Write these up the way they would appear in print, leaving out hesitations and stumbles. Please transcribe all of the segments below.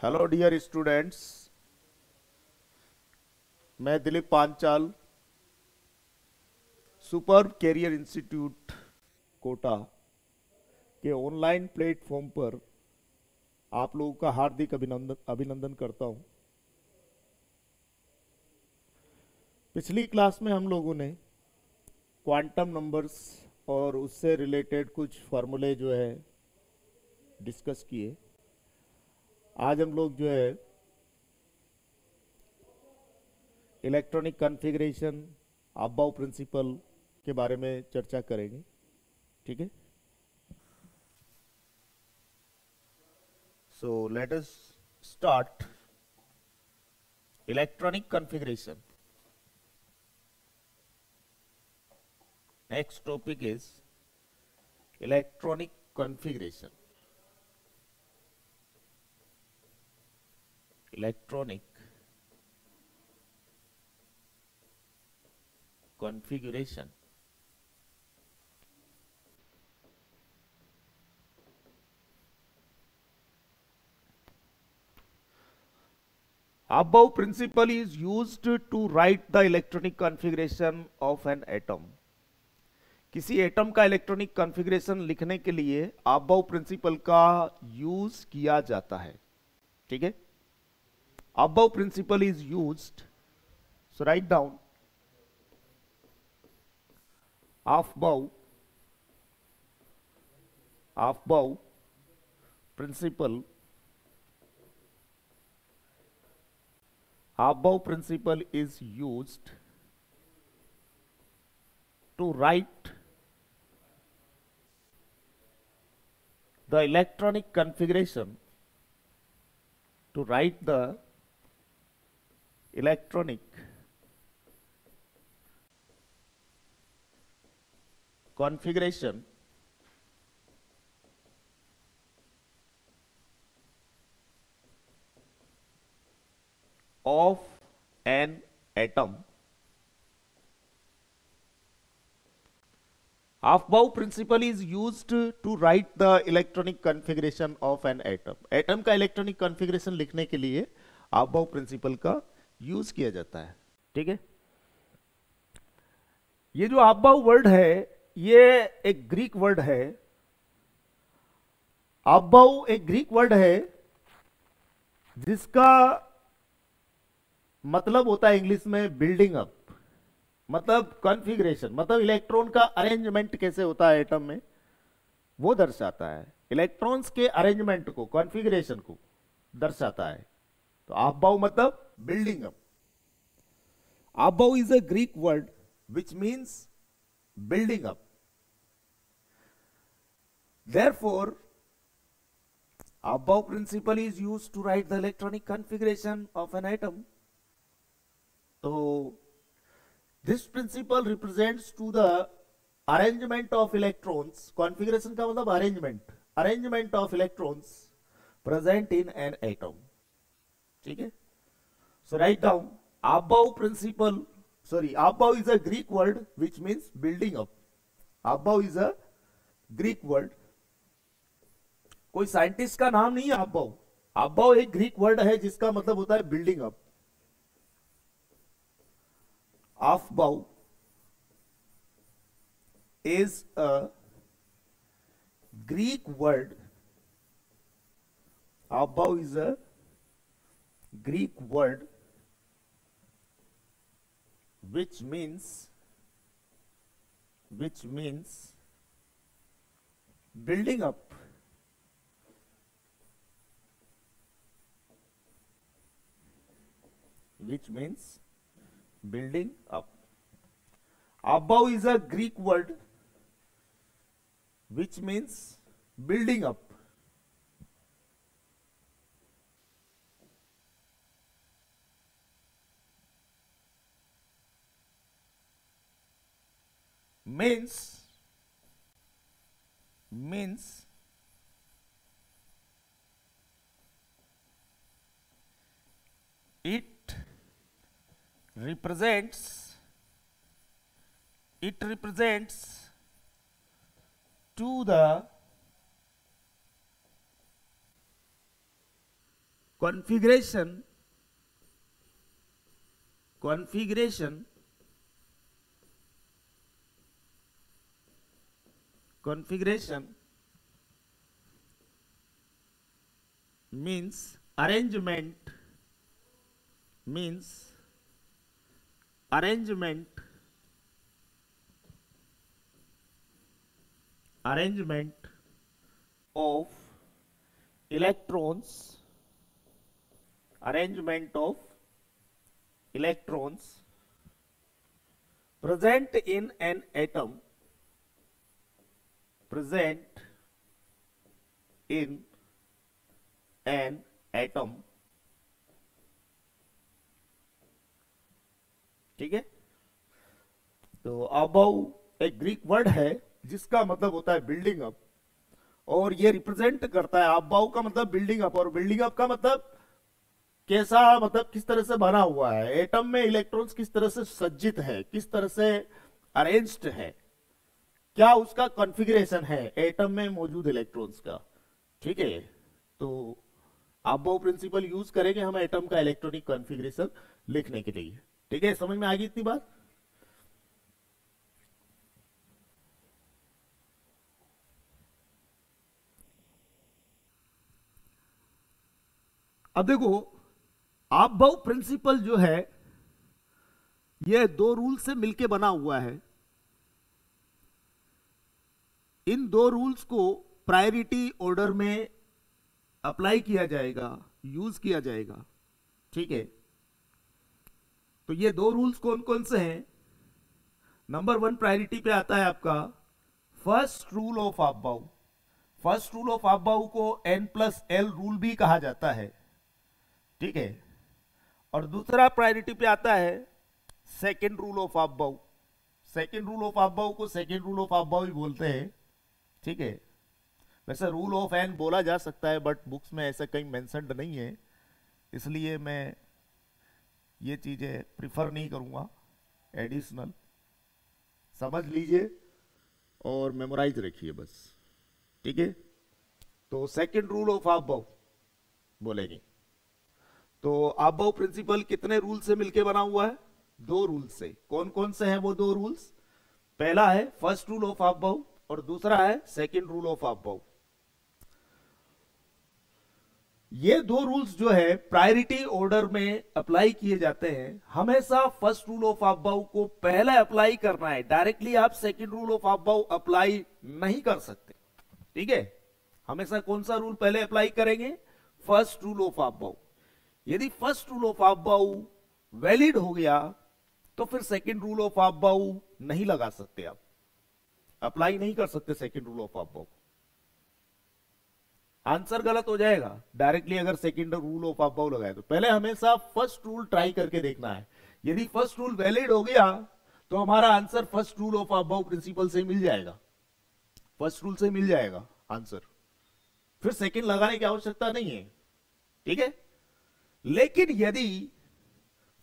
Hello dear students. मैं Dilip Panchal super career institute Kota के online platform पर आप लोगों का हार्दिक अभिनंदन अभिनंदन करता हूं। पिछली क्लास में हम लोगों ने क्वांटम नंबर्स और उससे रिलेटेड कुछ फार्मूले जो है डिस्कस किए। आज हम लोग जो है इलेक्ट्रॉनिक कॉन्फ़िगरेशन अबाव प्रिंसिपल के बारे में चर्चा करेंगे। ठीक है, so let us start electronic configuration. Next topic is electronic configuration. Electronic configuration. Above principle is used to write the electronic configuration of an atom. किसी एटम का इलेक्ट्रॉनिक कॉन्फ़िगरेशन लिखने के लिए अबाव प्रिंसिपल का यूज किया जाता है। ठीक है, above principle is used, so write down above principle is used to write the electronic configuration of an atom. Aufbau principle is used to write the electronic configuration of an atom. Atom का electronic configuration लिखने के लिए Aufbau principal का use किया जाता है। ठीक है, ये जो Aufbau वर्ड है ये एक ग्रीक वर्ड है। Aufbau एक ग्रीक वर्ड है जिसका मतलब होता है इंग्लिश में बिल्डिंग अप, मतलब कॉन्फ़िगरेशन, मतलब इलेक्ट्रॉन का अरेंजमेंट कैसे होता है एटम में वो दर्शाता है। इलेक्ट्रॉन्स के अरेंजमेंट को, कॉन्फ़िगरेशन को दर्शाता है। तो Aufbau मतलब building up. Aufbau is a Greek word which means building up. Therefore, Aufbau principle is used to write the electronic configuration of an atom. So, this principle represents to the arrangement of electrons. Configuration का मतलब arrangement of electrons present in an atom. ठीक है, so write down Aufbau principle. Aufbau is a Greek word which means building up. Aufbau is a Greek word. कोई scientist का नाम नहीं है Aufbau. Aufbau एक ग्रीक वर्ड है जिसका मतलब होता है building up. Aufbau is a Greek word. Aufbau is a Greek word which means building up. Which means building up. Aufbau is a Greek word which means building up. Means it represents to the configuration means arrangement of electrons present in an atom ठीक है। तो above एक Greek word है जिसका मतलब होता है building up, और ये रिप्रेजेंट करता है, अबव का मतलब बिल्डिंग अप, और बिल्डिंग अप का मतलब कैसा, मतलब किस तरह से बना हुआ है, एटम में इलेक्ट्रॉन्स किस तरह से सज्जित है, किस तरह से अरेंज्ड है, क्या उसका कॉन्फ़िगरेशन है एटम में मौजूद इलेक्ट्रॉन्स का। ठीक है, तो अबव प्रिंसिपल यूज करेंगे हम एटम का इलेक्ट्रॉनिक कॉन्फ़िगरेशन लिखने के लिए। ठीक है, समझ में आ गई इतनी बात। अब देखो, अबव प्रिंसिपल जो है यह दो रूल से मिलके बना हुआ है। इन दो रूल्स को प्रायोरिटी ऑर्डर में अप्लाई किया जाएगा, यूज किया जाएगा। ठीक है, तो ये दो रूल्स कौन कौन से हैं? नंबर 1 प्रायोरिटी पे आता है आपका first rule of above. First rule of above को N+L रूल भी कहा जाता है। ठीक है, और दूसरा प्रायोरिटी पे आता है second rule of above. Second rule of above को सेकेंड रूल ऑफ अबव ही बोलते हैं। ठीक है, वैसे रूल ऑफ एन बोला जा सकता है, बट बुक्स में ऐसा कहीं मेंशन्ड नहीं है, इसलिए मैं ये चीजें प्रिफर नहीं करूंगा। एडिशनल समझ लीजिए और मेमोराइज रखिए बस। ठीक है, तो सेकेंड रूल ऑफ अबव बोलेंगे। तो अबव प्रिंसिपल कितने रूल से मिलके बना हुआ है? 2 रूल से। कौन कौन से हैं वो 2 रूल्स? पहला है फर्स्ट रूल ऑफ अबव और दूसरा है सेकेंड रूल ऑफ अबव। ये 2 रूल्स जो है प्रायोरिटी ऑर्डर में अप्लाई किए जाते हैं। हमेशा फर्स्ट रूल ऑफ अबव को पहले अप्लाई करना है, डायरेक्टली आप second rule of above apply नहीं कर सकते। ठीक है, हमेशा कौन सा रूल पहले अप्लाई करेंगे? First rule of Aufbau. यदि first rule of Aufbau valid हो गया तो फिर सेकेंड रूल ऑफ अबव नहीं लगा सकते, आप अप्लाई नहीं कर सकते second rule of above. Answer गलत हो जाएगा डायरेक्टली अगर सेकेंड रूल ऑफ अबव लगाए तो। पहले हमेशा फर्स्ट रूल ट्राई करके देखना है। यदि फर्स्ट रूल वैलिड हो गया तो हमारा answer first rule of above principle से मिल जाएगा, फर्स्ट रूल से मिल जाएगा आंसर, फिर सेकेंड लगाने की आवश्यकता नहीं है। ठीक है, लेकिन यदि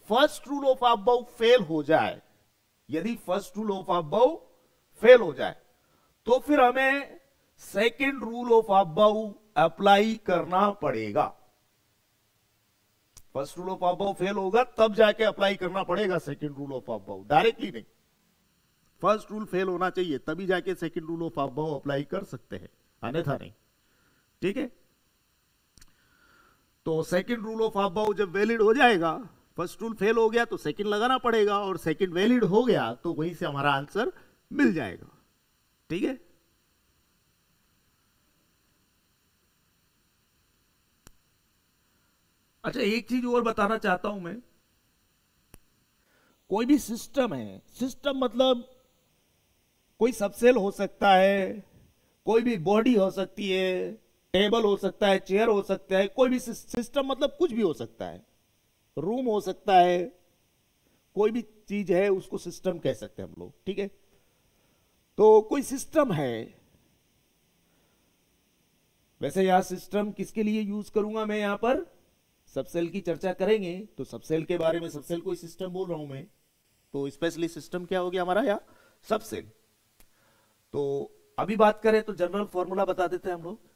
first rule of above fail हो जाए, यदि first rule of above fail हो जाए तो फिर हमें second rule of above apply करना पड़ेगा। First rule of above fail होगा तब जाके अप्लाई करना पड़ेगा second rule of above, directly नहीं। फर्स्ट रूल फेल होना चाहिए तभी जाके second rule of above apply कर सकते हैं, अन्यथा नहीं। ठीक है, तो सेकेंड रूल ऑफ अबव जब वैलिड हो जाएगा, फर्स्ट रूल फेल हो गया तो सेकेंड लगाना पड़ेगा, और सेकेंड वैलिड हो गया तो वहीं से हमारा आंसर मिल जाएगा। ठीक है, अच्छा एक चीज और बताना चाहता हूं मैं। कोई भी सिस्टम है, सिस्टम मतलब कोई सबसेल हो सकता है, कोई भी बॉडी हो सकती है, टेबल हो सकता है, चेयर हो सकता है, कोई भी सिस्टम मतलब कुछ भी हो सकता है, रूम हो सकता है, कोई भी चीज है उसको सिस्टम कह सकते हैं हम लोग। ठीक है, तो कोई सिस्टम है, वैसे यहां सिस्टम किसके लिए यूज करूंगा मैं? यहां पर सबसेल की चर्चा करेंगे तो सबसेल के बारे में, सबसेल कोई सिस्टम बोल रहा हूं मैं, तो स्पेशली सिस्टम क्या हो गया हमारा यहाँ? सबसेल। तो अभी बात करें तो जनरल फॉर्मूला बता देते हैं हम लोग।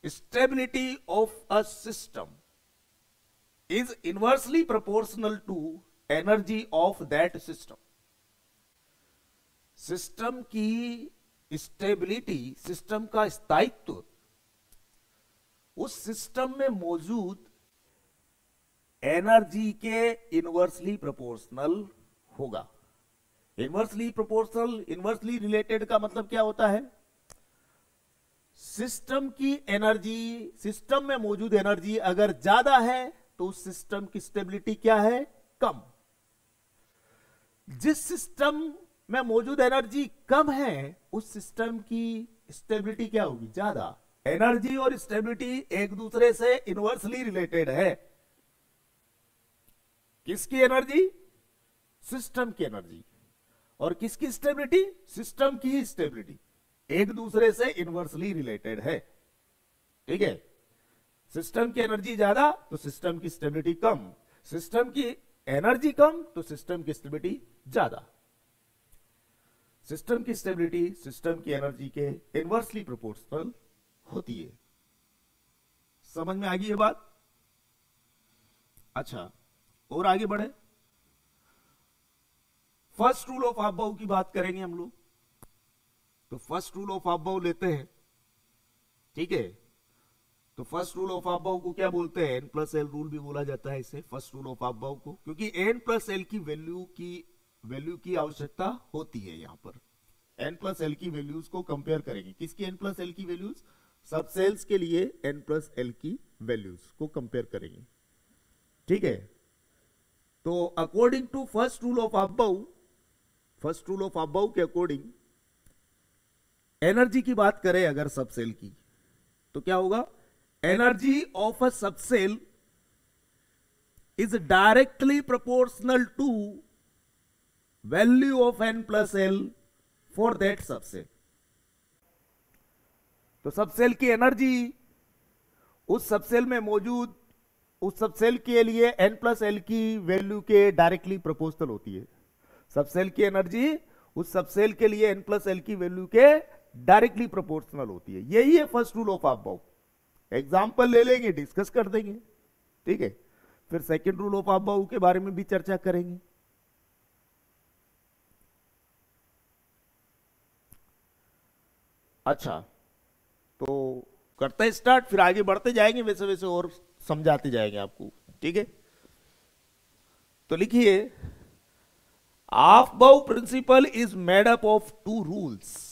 Stability of a system, is inversely proportional to energy of that system. System की स्टेबिलिटी, सिस्टम का स्थायित्व उस सिस्टम में मौजूद एनर्जी के इनवर्सली प्रोपोर्शनल होगा। इनवर्सली प्रोपोर्शनल, इनवर्सली रिलेटेड का मतलब क्या होता है? सिस्टम की एनर्जी, सिस्टम में मौजूद एनर्जी अगर ज्यादा है तो उस सिस्टम की स्टेबिलिटी क्या है? कम। जिस सिस्टम में मौजूद एनर्जी कम है उस सिस्टम की स्टेबिलिटी क्या होगी? ज्यादा। एनर्जी और स्टेबिलिटी एक दूसरे से इनवर्सली रिलेटेड है। किसकी एनर्जी? सिस्टम की एनर्जी। और किसकी स्टेबिलिटी? सिस्टम की स्टेबिलिटी। एक दूसरे से इनवर्सली रिलेटेड है। ठीक है? सिस्टम की एनर्जी ज्यादा तो सिस्टम की स्टेबिलिटी कम, सिस्टम की एनर्जी कम तो सिस्टम की स्टेबिलिटी ज्यादा। सिस्टम की स्टेबिलिटी सिस्टम की एनर्जी के इनवर्सली प्रोपोर्शनल होती है। समझ में आ गई ये बात? अच्छा, और आगे बढ़े। फर्स्ट रूल ऑफ अबव की बात करेंगे हम लोग। तो फर्स्ट रूल ऑफ अबव लेते हैं। ठीक है? तो फर्स्ट रूल ऑफ अबव को क्या बोलते हैं? N+L रूल भी बोला जाता है इसे, फर्स्ट रूल ऑफ अबव को, क्योंकि N+L की वैल्यू की आवश्यकता होती है। यहां पर N+L की वैल्यूज को कंपेयर करेंगे। किसकी N+L की वैल्यूज? सब सेल्स के लिए N+L की वैल्यूज को कंपेयर करेंगे। ठीक है? तो according to first rule of above, first rule of above के अकॉर्डिंग एनर्जी की बात करें अगर सब सेल की, तो क्या होगा? Energy of a sub cell is directly proportional to value of N+L for that sub cell. तो सब सेल की एनर्जी उस सब सेल में मौजूद उस सब सेल के लिए N+L की वैल्यू के डायरेक्टली प्रोपोर्शनल होती है। सब सेल की एनर्जी उस सब सेल के लिए N+L की वैल्यू के डायरेक्टली प्रोपोर्शनल होती है। यही है first rule of above. Example ले लेंगे, डिस्कस कर देंगे। ठीक है? फिर सेकंड रूल ऑफ अबव के बारे में भी चर्चा करेंगे। अच्छा, तो करते हैं स्टार्ट, फिर आगे बढ़ते जाएंगे, वैसे वैसे और समझाते जाएंगे आपको। ठीक है? तो लिखिए, Aufbau principle is made up of two rules.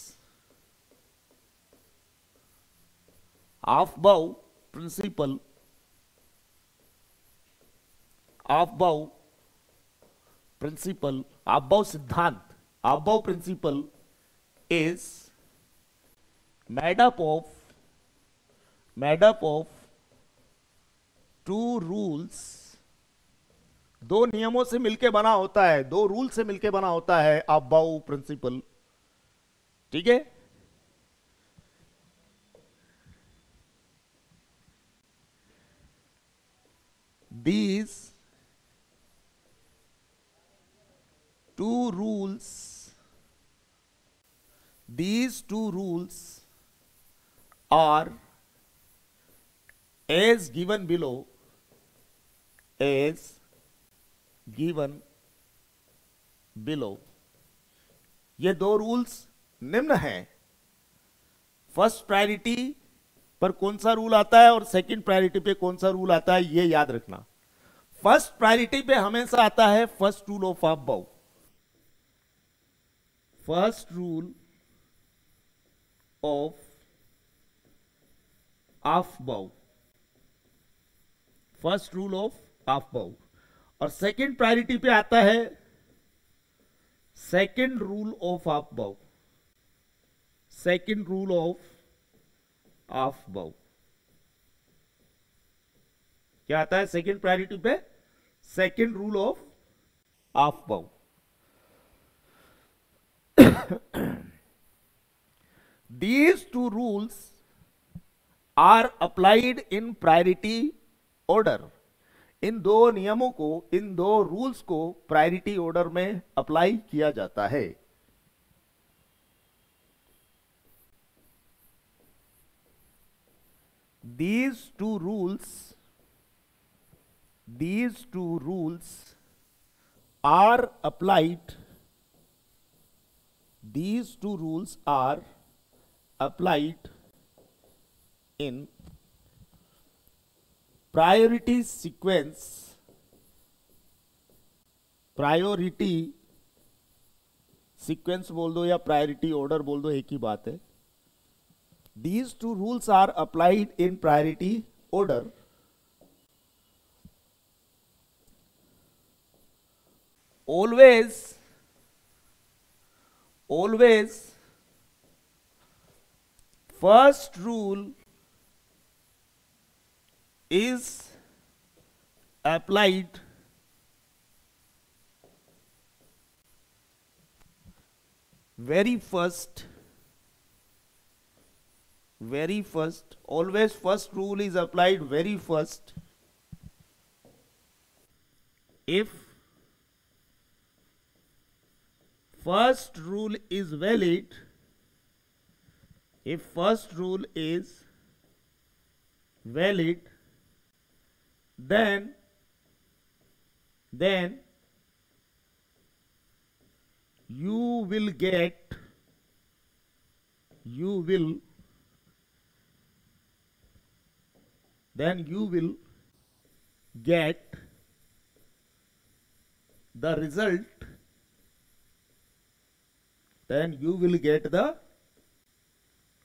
Aufbau principle, Aufbau principle, Aufbau सिद्धांत, Aufbau principle is made up of two rules. दो नियमों से मिलकर बना होता है, दो रूल से मिलकर बना होता है अबव प्रिंसिपल। ठीक है? These two rules are as given below, as given below। ये दो रूल्स निम्न हैं। फर्स्ट प्रायोरिटी पर कौन सा रूल आता है और सेकंड प्रायोरिटी पे कौन सा रूल आता है, ये याद रखना। फर्स्ट प्रायोरिटी पे हमेशा आता है first rule of above. First rule of above, first rule of above. और सेकंड प्रायोरिटी पे आता है second rule of above, second rule of above. क्या आता है सेकंड प्रायोरिटी पे? Second rule of above. These two rules are applied in priority order। इन दो नियमों को, इन दो रूल्स को प्रायोरिटी ऑर्डर में अप्लाई किया जाता है। These two rules these two rules are applied, these two rules are applied in priority sequence, priority sequence बोल दो या प्रायोरिटी ऑर्डर बोल दो, एक ही बात है. These two rules are applied in priority order. Always first rule is applied very first, always first rule is applied very first if first rule is valid, if first rule is valid, then you will get the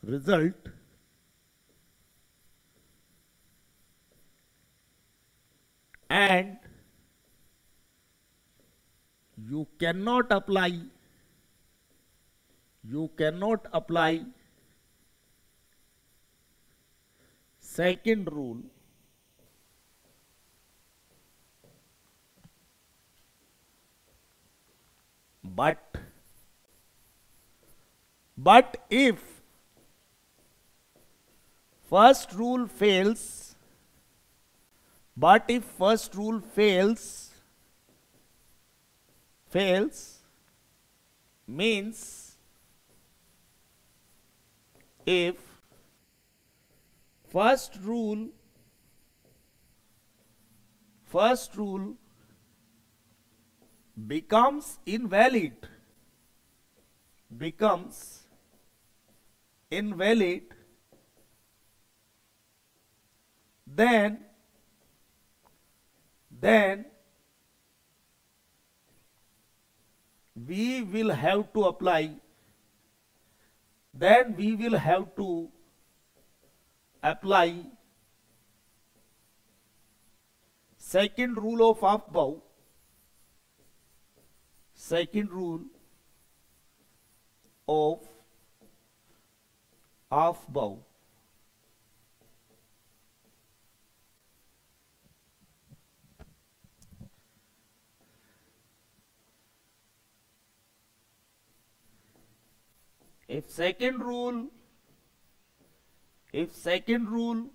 result, and you cannot apply second rule. But if first rule fails, means if first rule becomes invalid, then we will have to apply second rule of Aufbau, If second rule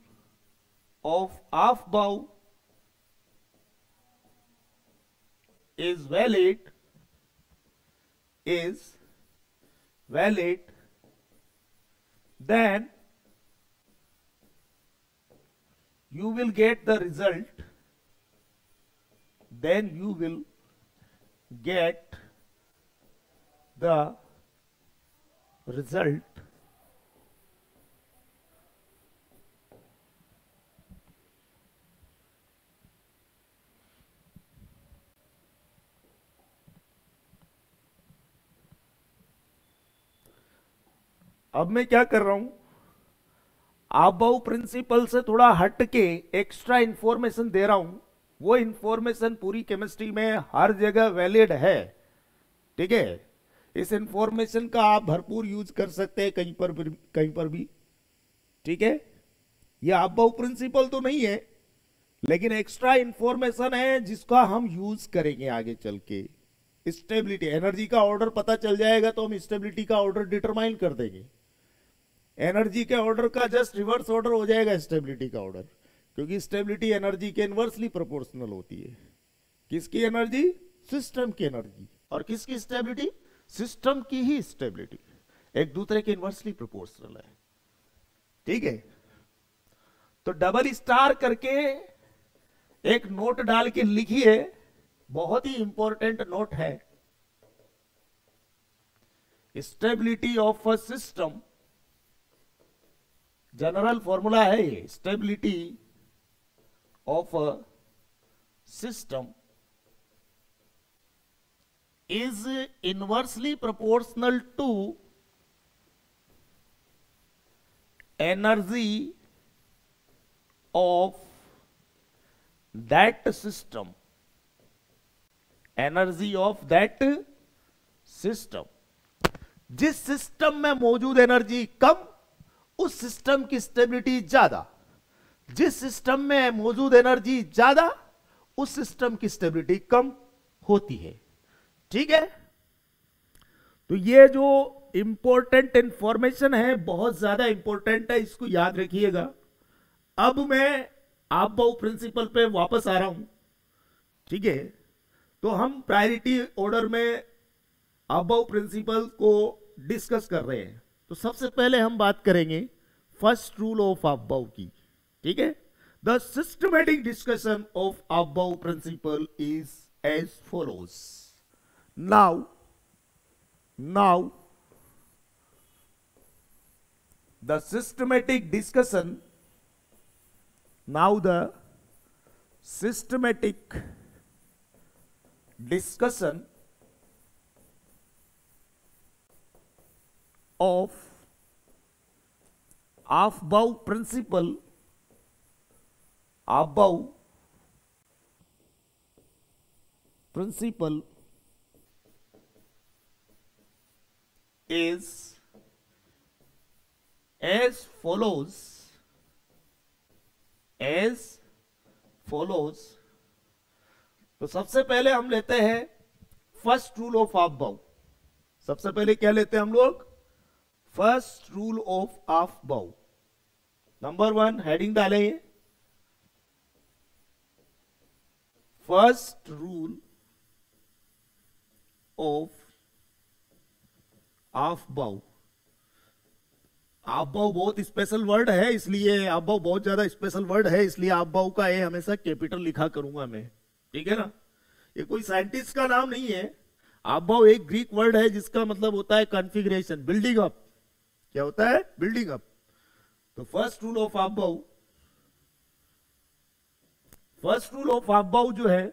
of Aufbau is valid, then you will get the result, अब मैं क्या कर रहा हूं, आबाउ principal से थोड़ा हट के एक्स्ट्रा इंफॉर्मेशन दे रहा हूं. वो इंफॉर्मेशन पूरी केमिस्ट्री में हर जगह वैलिड है, ठीक है. इस इंफॉर्मेशन का आप भरपूर यूज कर सकते हैं कहीं पर भी, ठीक है. ये आबाउ प्रिंसिपल तो नहीं है, लेकिन एक्स्ट्रा इंफॉर्मेशन है जिसका हम यूज करेंगे आगे चल के. स्टेबिलिटी, एनर्जी का ऑर्डर पता चल जाएगा तो हम स्टेबिलिटी का ऑर्डर डिटरमाइन कर देंगे. एनर्जी के ऑर्डर का जस्ट रिवर्स ऑर्डर हो जाएगा स्टेबिलिटी का ऑर्डर, क्योंकि स्टेबिलिटी एनर्जी के इनवर्सली प्रोपोर्शनल होती है. किसकी एनर्जी? सिस्टम की एनर्जी. और किसकी स्टेबिलिटी? सिस्टम की ही स्टेबिलिटी. एक दूसरे के इनवर्सली प्रोपोर्शनल है, ठीक है. तो डबल स्टार करके एक नोट डाल के लिखिए, बहुत ही इंपॉर्टेंट नोट है। Stability of a system, general formula है ये, stability of a system is inversely proportional to energy of that system, energy of that system। जिस सिस्टम में मौजूद एनर्जी कम, उस सिस्टम की स्टेबिलिटी ज्यादा। जिस सिस्टम में मौजूद एनर्जी ज्यादा, उस सिस्टम की स्टेबिलिटी कम होती है। ठीक है, तो ये जो इंपॉर्टेंट इंफॉर्मेशन है बहुत ज्यादा इंपॉर्टेंट है, इसको याद रखिएगा। अब मैं आपबाउ प्रिंसिपल पे वापस आ रहा हूं। ठीक है, तो हम प्रायोरिटी ऑर्डर में आपबाउ प्रिंसिपल को डिस्कस कर रहे हैं। तो सबसे पहले हम बात करेंगे फर्स्ट रूल ऑफ आपबाउ की। ठीक है, the systematic discussion of Aufbau principle is as follows. Now, the systematic discussion, now the systematic discussion of Aufbau principle, Aufbau principle is as follows, as follows। तो सबसे पहले हम लेते हैं फर्स्ट रूल ऑफ आपबाउ। सबसे पहले क्या लेते हैं हम लोग? First rule of Aufbau. Number 1 heading डालेंगे, first rule of Aufbau. Aufbau बहुत स्पेशल वर्ड है, इसलिए आपबाउ बहुत ज्यादा स्पेशल वर्ड है, इसलिए आपबाउ का ए हमेशा कैपिटल लिखा करूंगा मैं। ठीक है ना, ये कोई साइंटिस्ट का नाम नहीं है। आपबाउ एक ग्रीक वर्ड है जिसका मतलब होता है कॉन्फ़िगरेशन, बिल्डिंग अप। क्या होता है? Building up. तो first rule of Aufbau, first rule of Aufbau जो है,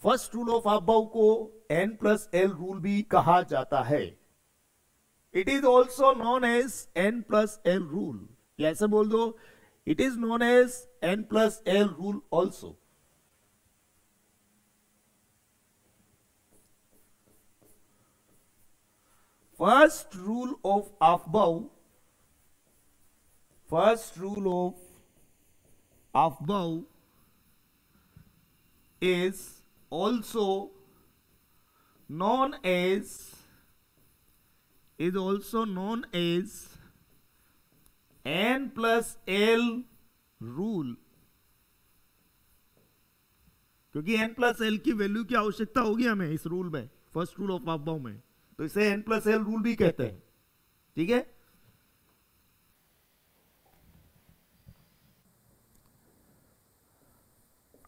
फर्स्ट रूल ऑफ आपबाउ को N+L रूल भी कहा जाता है। It is also known as N+L rule. ऐसे बोल दो, it is known as N+L rule also. First rule of Aufbau, first rule of Aufbau is also known as N+L rule, क्योंकि N+L की value की आवश्यकता होगी हमें इस रूल में, फर्स्ट रूल ऑफ आपबाउ में, तो इसे N+L रूल भी कहते हैं। ठीक है,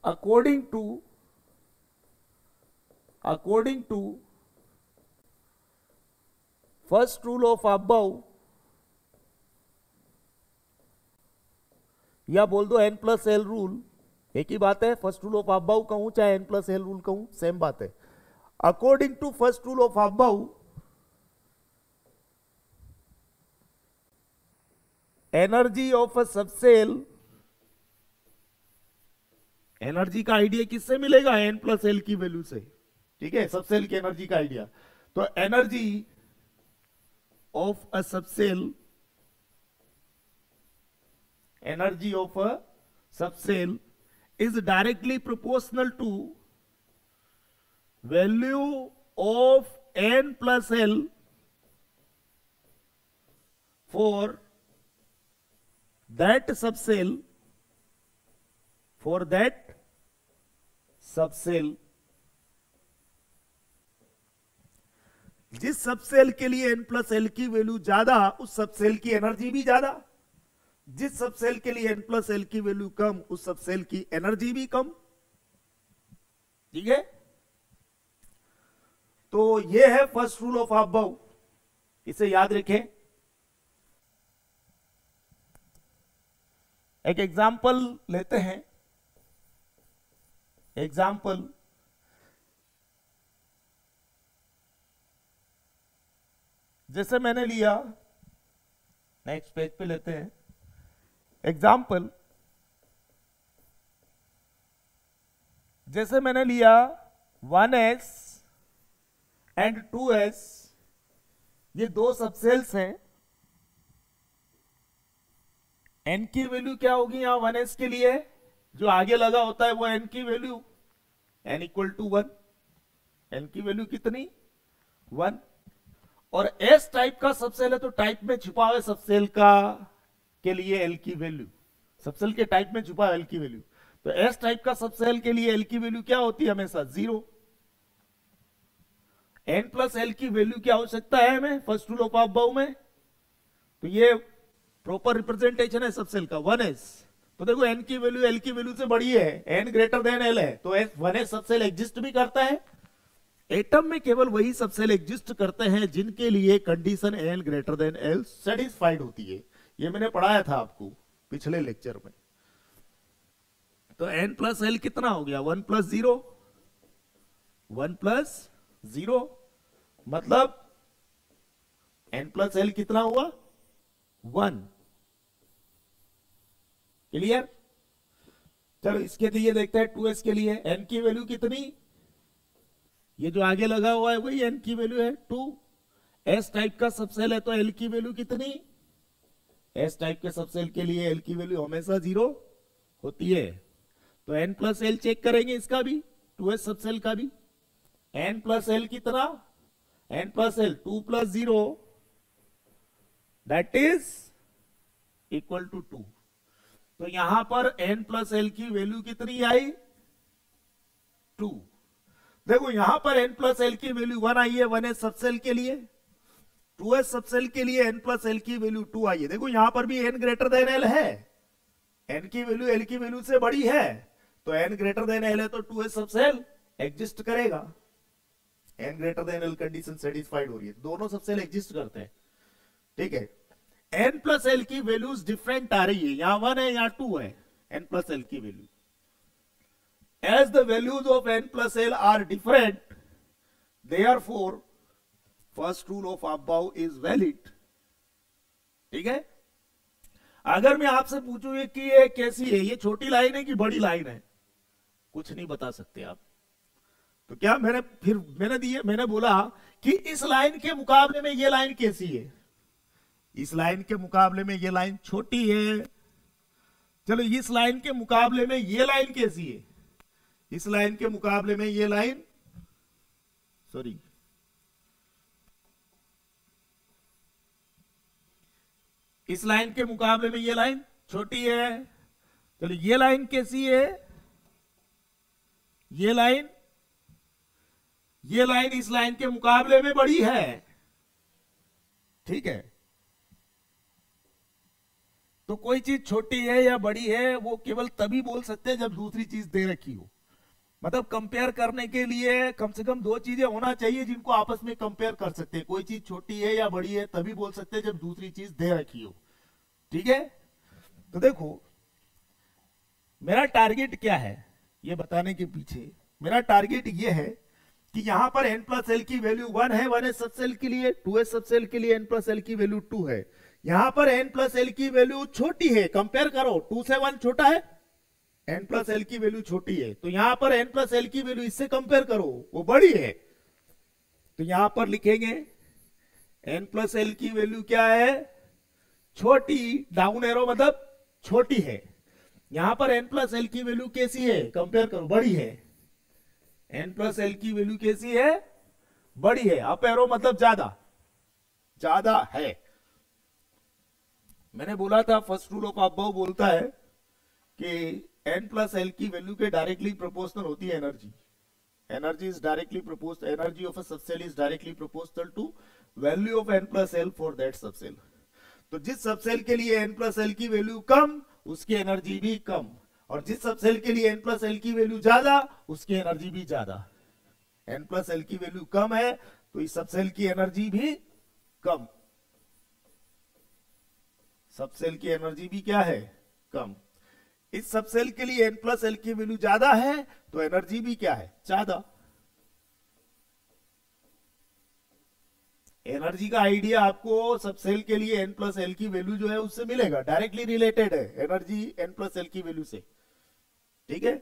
according to first rule of आपबाउ, या बोल दो N+L रूल, एक ही बात है। फर्स्ट रूल ऑफ आपबाउ कहूं चाहे N+L रूल कहूं, सेम बात है। According to first rule of Aufbau, energy of a subshell, energy का आइडिया किससे मिलेगा? N+L की वैल्यू से। ठीक है, सबसेल की एनर्जी का आइडिया। तो energy of a subshell, energy of a subcell is directly proportional to value of N+L for that subcell, for that subcell. जिस सबसेल के लिए N+L की वैल्यू ज्यादा, उस सबसेल की एनर्जी भी ज्यादा। जिस सब सेल के लिए n प्लस एल की वैल्यू कम, उस सब सेल की एनर्जी भी कम। ठीक है, तो ये है फर्स्ट रूल ऑफ अबव, इसे याद रखें। एक एग्जाम्पल लेते हैं। एग्जाम्पल, जैसे मैंने लिया, नेक्स्ट पेज पे लेते हैं एग्जाम्पल। जैसे मैंने लिया 1s एंड 2s, ये दो सबसेल्स हैं। n की वैल्यू क्या होगी यहां 1s के लिए, जो आगे लगा होता है वो n की value n equal to 1, n की वैल्यू कितनी 1। और s टाइप का सबसेल है तो टाइप में छुपा हुआ सबसेल का के लिए l की वैल्यू, सबसेल के टाइप में छुपा l की वैल्यू, तो s टाइप का सबसेल के लिए l की वैल्यू क्या होती है हमेशा 0। n प्लस l की वैल्यू क्या हो सकता है हमें फर्स्ट रूल ऑफ अबव में, तो ये प्रॉपर रिप्रेजेंटेशन है सबसेल का 1s। तो देखो n की वैल्यू l की वैल्यू से बड़ी है, n ग्रेटर देन l है, तो 1s सबसेल एग्जिस्ट भी करता है। एटम में केवल वही सबसेल एग्जिस्ट करते हैं जिनके लिए condition n greater than l satisfied होती है। ये मैंने पढ़ाया था आपको पिछले लेक्चर में। तो n प्लस l कितना हो गया 1 प्लस 0, 1 प्लस 0, मतलब n प्लस l कितना हुआ 1। क्लियर। चलो इसके लिए देखते हैं 2s के लिए n की वैल्यू कितनी, ये जो आगे लगा हुआ है वही n की वैल्यू है 2। s टाइप का सबसेल है तो l की वैल्यू कितनी, s टाइप के सबसेल के लिए l की वैल्यू हमेशा 0 होती है। तो n प्लस l चेक करेंगे इसका भी, 2s सबसेल का भी। n प्लस l कितना, n plus l 2 plus 0 that is equal to 2। तो यहां पर n प्लस l की वैल्यू कितनी आई 2। देखो यहां पर n प्लस l की वैल्यू 1 आई है 1s सबसेल के लिए, 2s सबसेल के लिए n प्लस l की वैल्यू 2 आई है। देखो यहां पर भी n ग्रेटर देन l है, n की वैल्यू l की वैल्यू से बड़ी है, तो n ग्रेटर देन l है तो 2s सबसेल एग्जिस्ट करेगा। n greater than l condition satisfied हो रही है, दोनों सबसेल एग्जिस्ट करते हैं। ठीक है, n प्लस l की वैल्यूज डिफरेंट आ रही है, यहां 1 है यहां 2 है n प्लस l की value. As the values of n plus l are different, therefore first rule of above is valid। ठीक है, अगर मैं आपसे पूछूं कि ये कैसी है, ये छोटी लाइन है कि बड़ी लाइन है, कुछ नहीं बता सकते आप, तो क्या मैंने बोला कि इस लाइन के मुकाबले में ये लाइन कैसी है, इस लाइन के मुकाबले में ये लाइन छोटी है। चलो इस लाइन के मुकाबले में ये लाइन कैसी है, इस लाइन के मुकाबले में ये लाइन, सॉरी इस लाइन के मुकाबले में ये लाइन छोटी है। चलो ये लाइन कैसी है, ये लाइन इस लाइन के मुकाबले में बड़ी है। ठीक है, तो कोई चीज छोटी है या बड़ी है वो केवल तभी बोल सकते हैं जब दूसरी चीज दे रखी हो। मतलब कंपेयर करने के लिए कम से कम दो चीजें होना चाहिए जिनको आपस में कंपेयर कर सकते हैं। कोई चीज छोटी है या बड़ी है तभी बोल सकते हैं जब दूसरी चीज दे रखी हो। ठीक है, तो देखो मेरा टारगेट क्या है ये बताने के पीछे, मेरा टारगेट ये है कि यहां पर n प्लस l की वैल्यू 1 है 1s सबसेल के लिए, 2s सबसेल के लिए n प्लस l की वैल्यू 2 है। यहां पर n प्लस l की वैल्यू छोटी है, कंपेयर करो 2 से 1 छोटा है, n प्लस l की वैल्यू छोटी है, तो यहां पर n प्लस l की वैल्यू इससे कंपेयर करो वो बड़ी है, तो यहां पर लिखेंगे n प्लस l की वैल्यू क्या है छोटी, डाउन एरो मतलब छोटी है। यहां पर n प्लस l की वैल्यू कैसी है कंपेयर करो बड़ी है, n प्लस l की वैल्यू कैसी है बड़ी है, अप एरो मतलब ज्यादा है। मैंने बोला था फर्स्ट रूल ऑफ अबव बोलता है कि n प्लस l की वैल्यू के डायरेक्टली प्रोपोर्शनल होती है energy, energy is directly proportional, energy of a subcell is directly proportional to value of n plus l for that subcell. तो जिस subcell के लिए n प्लस एल की value कम उसकी एनर्जी भी कम, और जिस सबसेल के लिए n प्लस एल की वैल्यू ज्यादा उसकी एनर्जी भी ज्यादा। n प्लस एल की वैल्यू कम है तो इस सबसेल की एनर्जी भी कम, सबसेल की एनर्जी भी क्या है, कम। इस सबसेल के लिए n प्लस एल की वैल्यू ज्यादा है तो एनर्जी भी क्या है, ज्यादा। एनर्जी का आइडिया आपको सबसेल के लिए n प्लस एल की वैल्यू जो है उससे मिलेगा, डायरेक्टली रिलेटेड है एनर्जी n प्लस एल की वैल्यू से, ठीक है।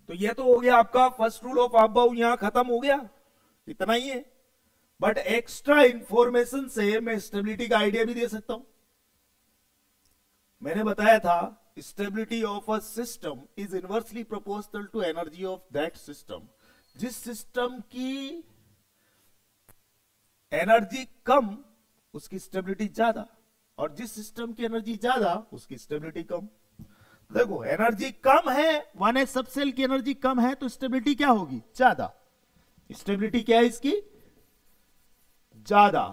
तो ये तो हो गया आपका फर्स्ट रूल ऑफ अबाउ, यहां खत्म हो गया, इतना ही है। बट एक्स्ट्रा इंफॉर्मेशन से मैं स्टेबिलिटी का आइडिया भी दे सकता हूं। मैंने बताया था stability of a system is inversely proportional to energy of that system. जिस सिस्टम की एनर्जी कम उसकी स्टेबिलिटी ज्यादा, और जिस सिस्टम की एनर्जी ज्यादा उसकी स्टेबिलिटी कम। देखो एनर्जी कम है, 1s सबसेल की एनर्जी कम है तो स्टेबिलिटी क्या होगी, ज्यादा। स्टेबिलिटी क्या है इसकी, ज्यादा,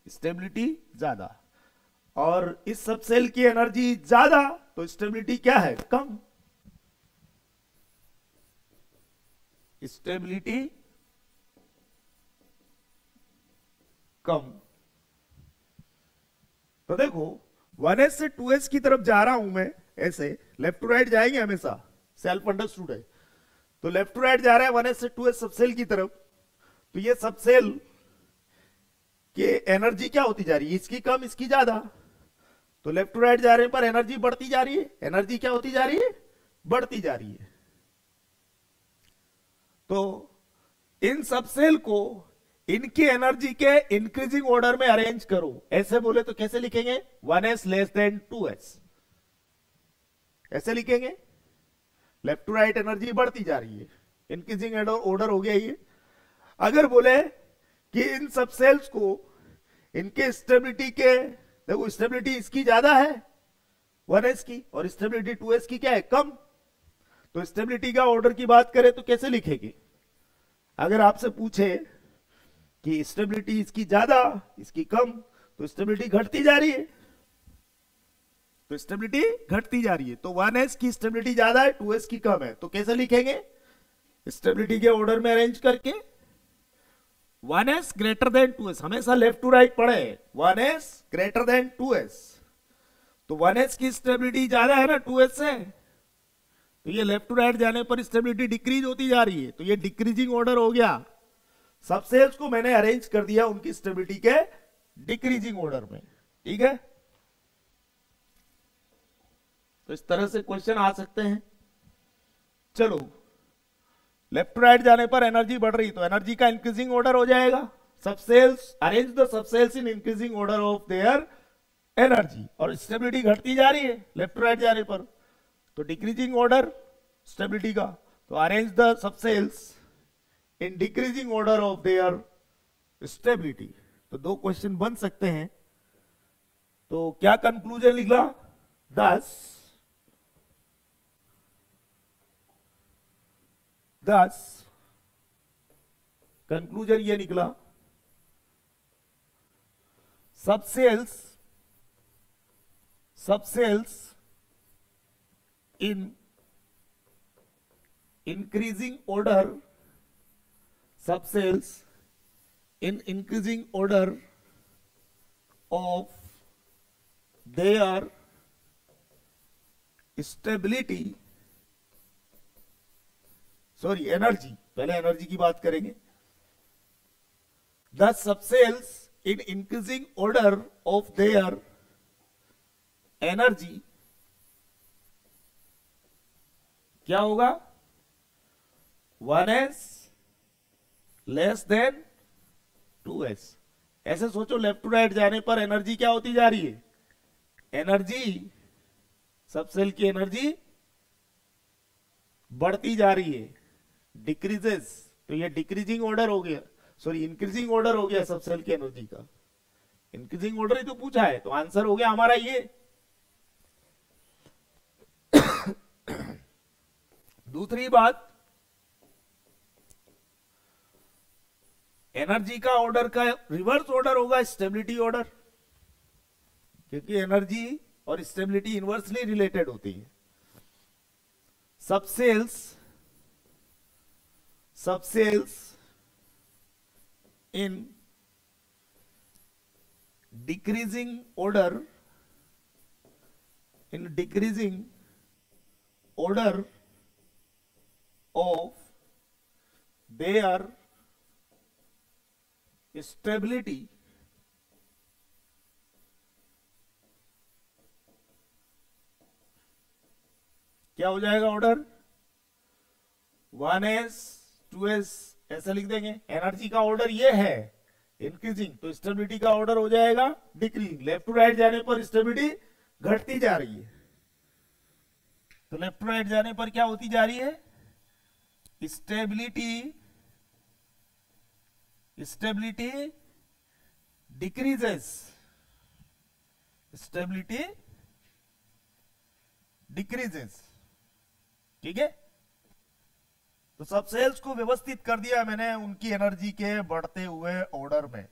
स्टेबिलिटी ज्यादा। और इस सबसेल की एनर्जी ज्यादा तो स्टेबिलिटी क्या है, कम, स्टेबिलिटी कम। तो देखो 1s से 2s की तरफ जा रहा हूं मैं, ऐसे लेफ्ट टू राइट जाएंगे हमेशा, सेल्फ अंडरस्टूड है। तो लेफ्ट टू राइट जा रहा है 1s से 2s सबसेल की तरफ, तो ये सबसेल की एनर्जी क्या होती जा रही है, इसकी कम इसकी ज्यादा। तो लेफ्ट टू राइट जा रहे पर एनर्जी बढ़ती जा रही है, एनर्जी क्या होती जा रही है, बढ़ती जा रही है। तो इन सबसेल को इनकी एनर्जी के इंक्रीजिंग ऑर्डर में अरेंज करो। ऐसे बोले तो कैसे लिखेंगे, 1s लेस देन 2s, ऐसे लिखेंगे। लेफ्ट टू राइट एनर्जी बढ़ती जा रही है, इंक्रीजिंग ऑर्डर हो गया ये। अगर बोले कि इन सबसेल्स को इनके स्टेबिलिटी के, देखो स्टेबिलिटी इसकी ज्यादा है 1s की और स्टेबिलिटी 2s की क्या है, कम। तो स्टेबिलिटी का ऑर्डर की बात करें तो कैसे लिखेंगे, अगर आपसे पूछे कि स्टेबिलिटी इसकी ज्यादा इसकी कम तो स्टेबिलिटी घटती जा रही है, तो स्टेबिलिटी घटती जा रही है। तो 1s की स्टेबिलिटी ज्यादा है 2s की कम है, तो कैसे लिखेंगे, स्टेबिलिटी के ऑर्डर में अरेंज करके 1s ग्रेटर देन 2s, हमेशा लेफ्ट टू राइट पढ़े, 1s ग्रेटर देन 2s। तो 1s की स्टेबिलिटी ज्यादा है ना 2s से, तो ये लेफ्ट टू राइट जाने पर स्टेबिलिटी डिक्रीज होती जा रही है, तो ये डिक्रीजिंग ऑर्डर हो गया। सबसेल्स को मैंने अरेंज कर दिया उनकी स्टेबिलिटी के डिक्रीजिंग ऑर्डर में, ठीक है। तो इस तरह से क्वेश्चन आ सकते हैं। चलो लेफ्ट टू राइट जाने पर एनर्जी बढ़ रही तो एनर्जी का इंक्रीजिंग ऑर्डर हो जाएगा। Subcells arrange the subcells in increasing order of their energy, और स्टेबिलिटी घटती जा रही है लेफ्ट टू राइट जाने पर, तो डिक्रीजिंग ऑर्डर स्टेबिलिटी का, तो arrange the subcells in decreasing order of their stability. तो दो क्वेश्चन बन सकते हैं। तो क्या कंक्लूजन निकला, 10 कंक्लूजन ये निकला, subcells in increasing order, subcells in increasing order of their stability, sorry energy, पहले एनर्जी की बात करेंगे। The subcells in increasing order of their energy क्या होगा, 1s लेस देन 2s। ऐसे सोचो लेफ्ट टू राइट जाने पर एनर्जी क्या होती जा रही है, एनर्जी सबसेल की एनर्जी बढ़ती जा रही है, डिक्रीजेस, तो ये डिक्रीजिंग ऑर्डर हो गया, सॉरी इंक्रीजिंग ऑर्डर हो गया सबसेल की एनर्जी का। इंक्रीजिंग ऑर्डर ही तो पूछा है, तो आंसर हो गया हमारा ये। दूसरी बात, एनर्जी का ऑर्डर का रिवर्स ऑर्डर होगा स्टेबिलिटी ऑर्डर, क्योंकि एनर्जी और स्टेबिलिटी इनवर्सली रिलेटेड होती है। Subcells in decreasing order of their stability क्या हो जाएगा ऑर्डर 1s 2s ऐसा लिख देंगे। एनर्जी का ऑर्डर ये है इंक्रीजिंग, तो स्टेबिलिटी का ऑर्डर हो जाएगा डिक्रीजिंग। लेफ्ट टू राइट जाने पर स्टेबिलिटी घटती जा रही है, तो लेफ्ट टू राइट जाने पर क्या होती जा रही है, स्टेबिलिटी डिक्रीजेस, स्टेबिलिटी डिक्रीजेस। ठीक है, तो सब सेल्स को व्यवस्थित कर दिया मैंने उनकी एनर्जी के बढ़ते हुए ऑर्डर में,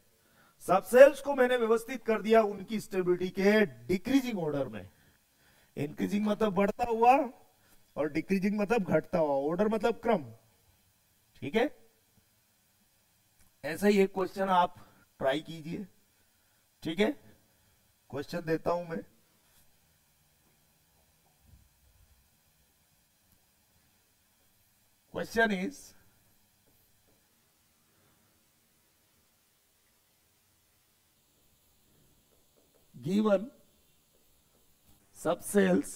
सब सेल्स को मैंने व्यवस्थित कर दिया उनकी स्टेबिलिटी के डिक्रीजिंग ऑर्डर में। इंक्रीजिंग मतलब बढ़ता हुआ और डिक्रीजिंग मतलब घटता हुआ, ऑर्डर मतलब क्रम। ठीक है, ऐसा ही एक क्वेश्चन आप ट्राई कीजिए। ठीक है, क्वेश्चन देता हूं मैं। Question is, given subcells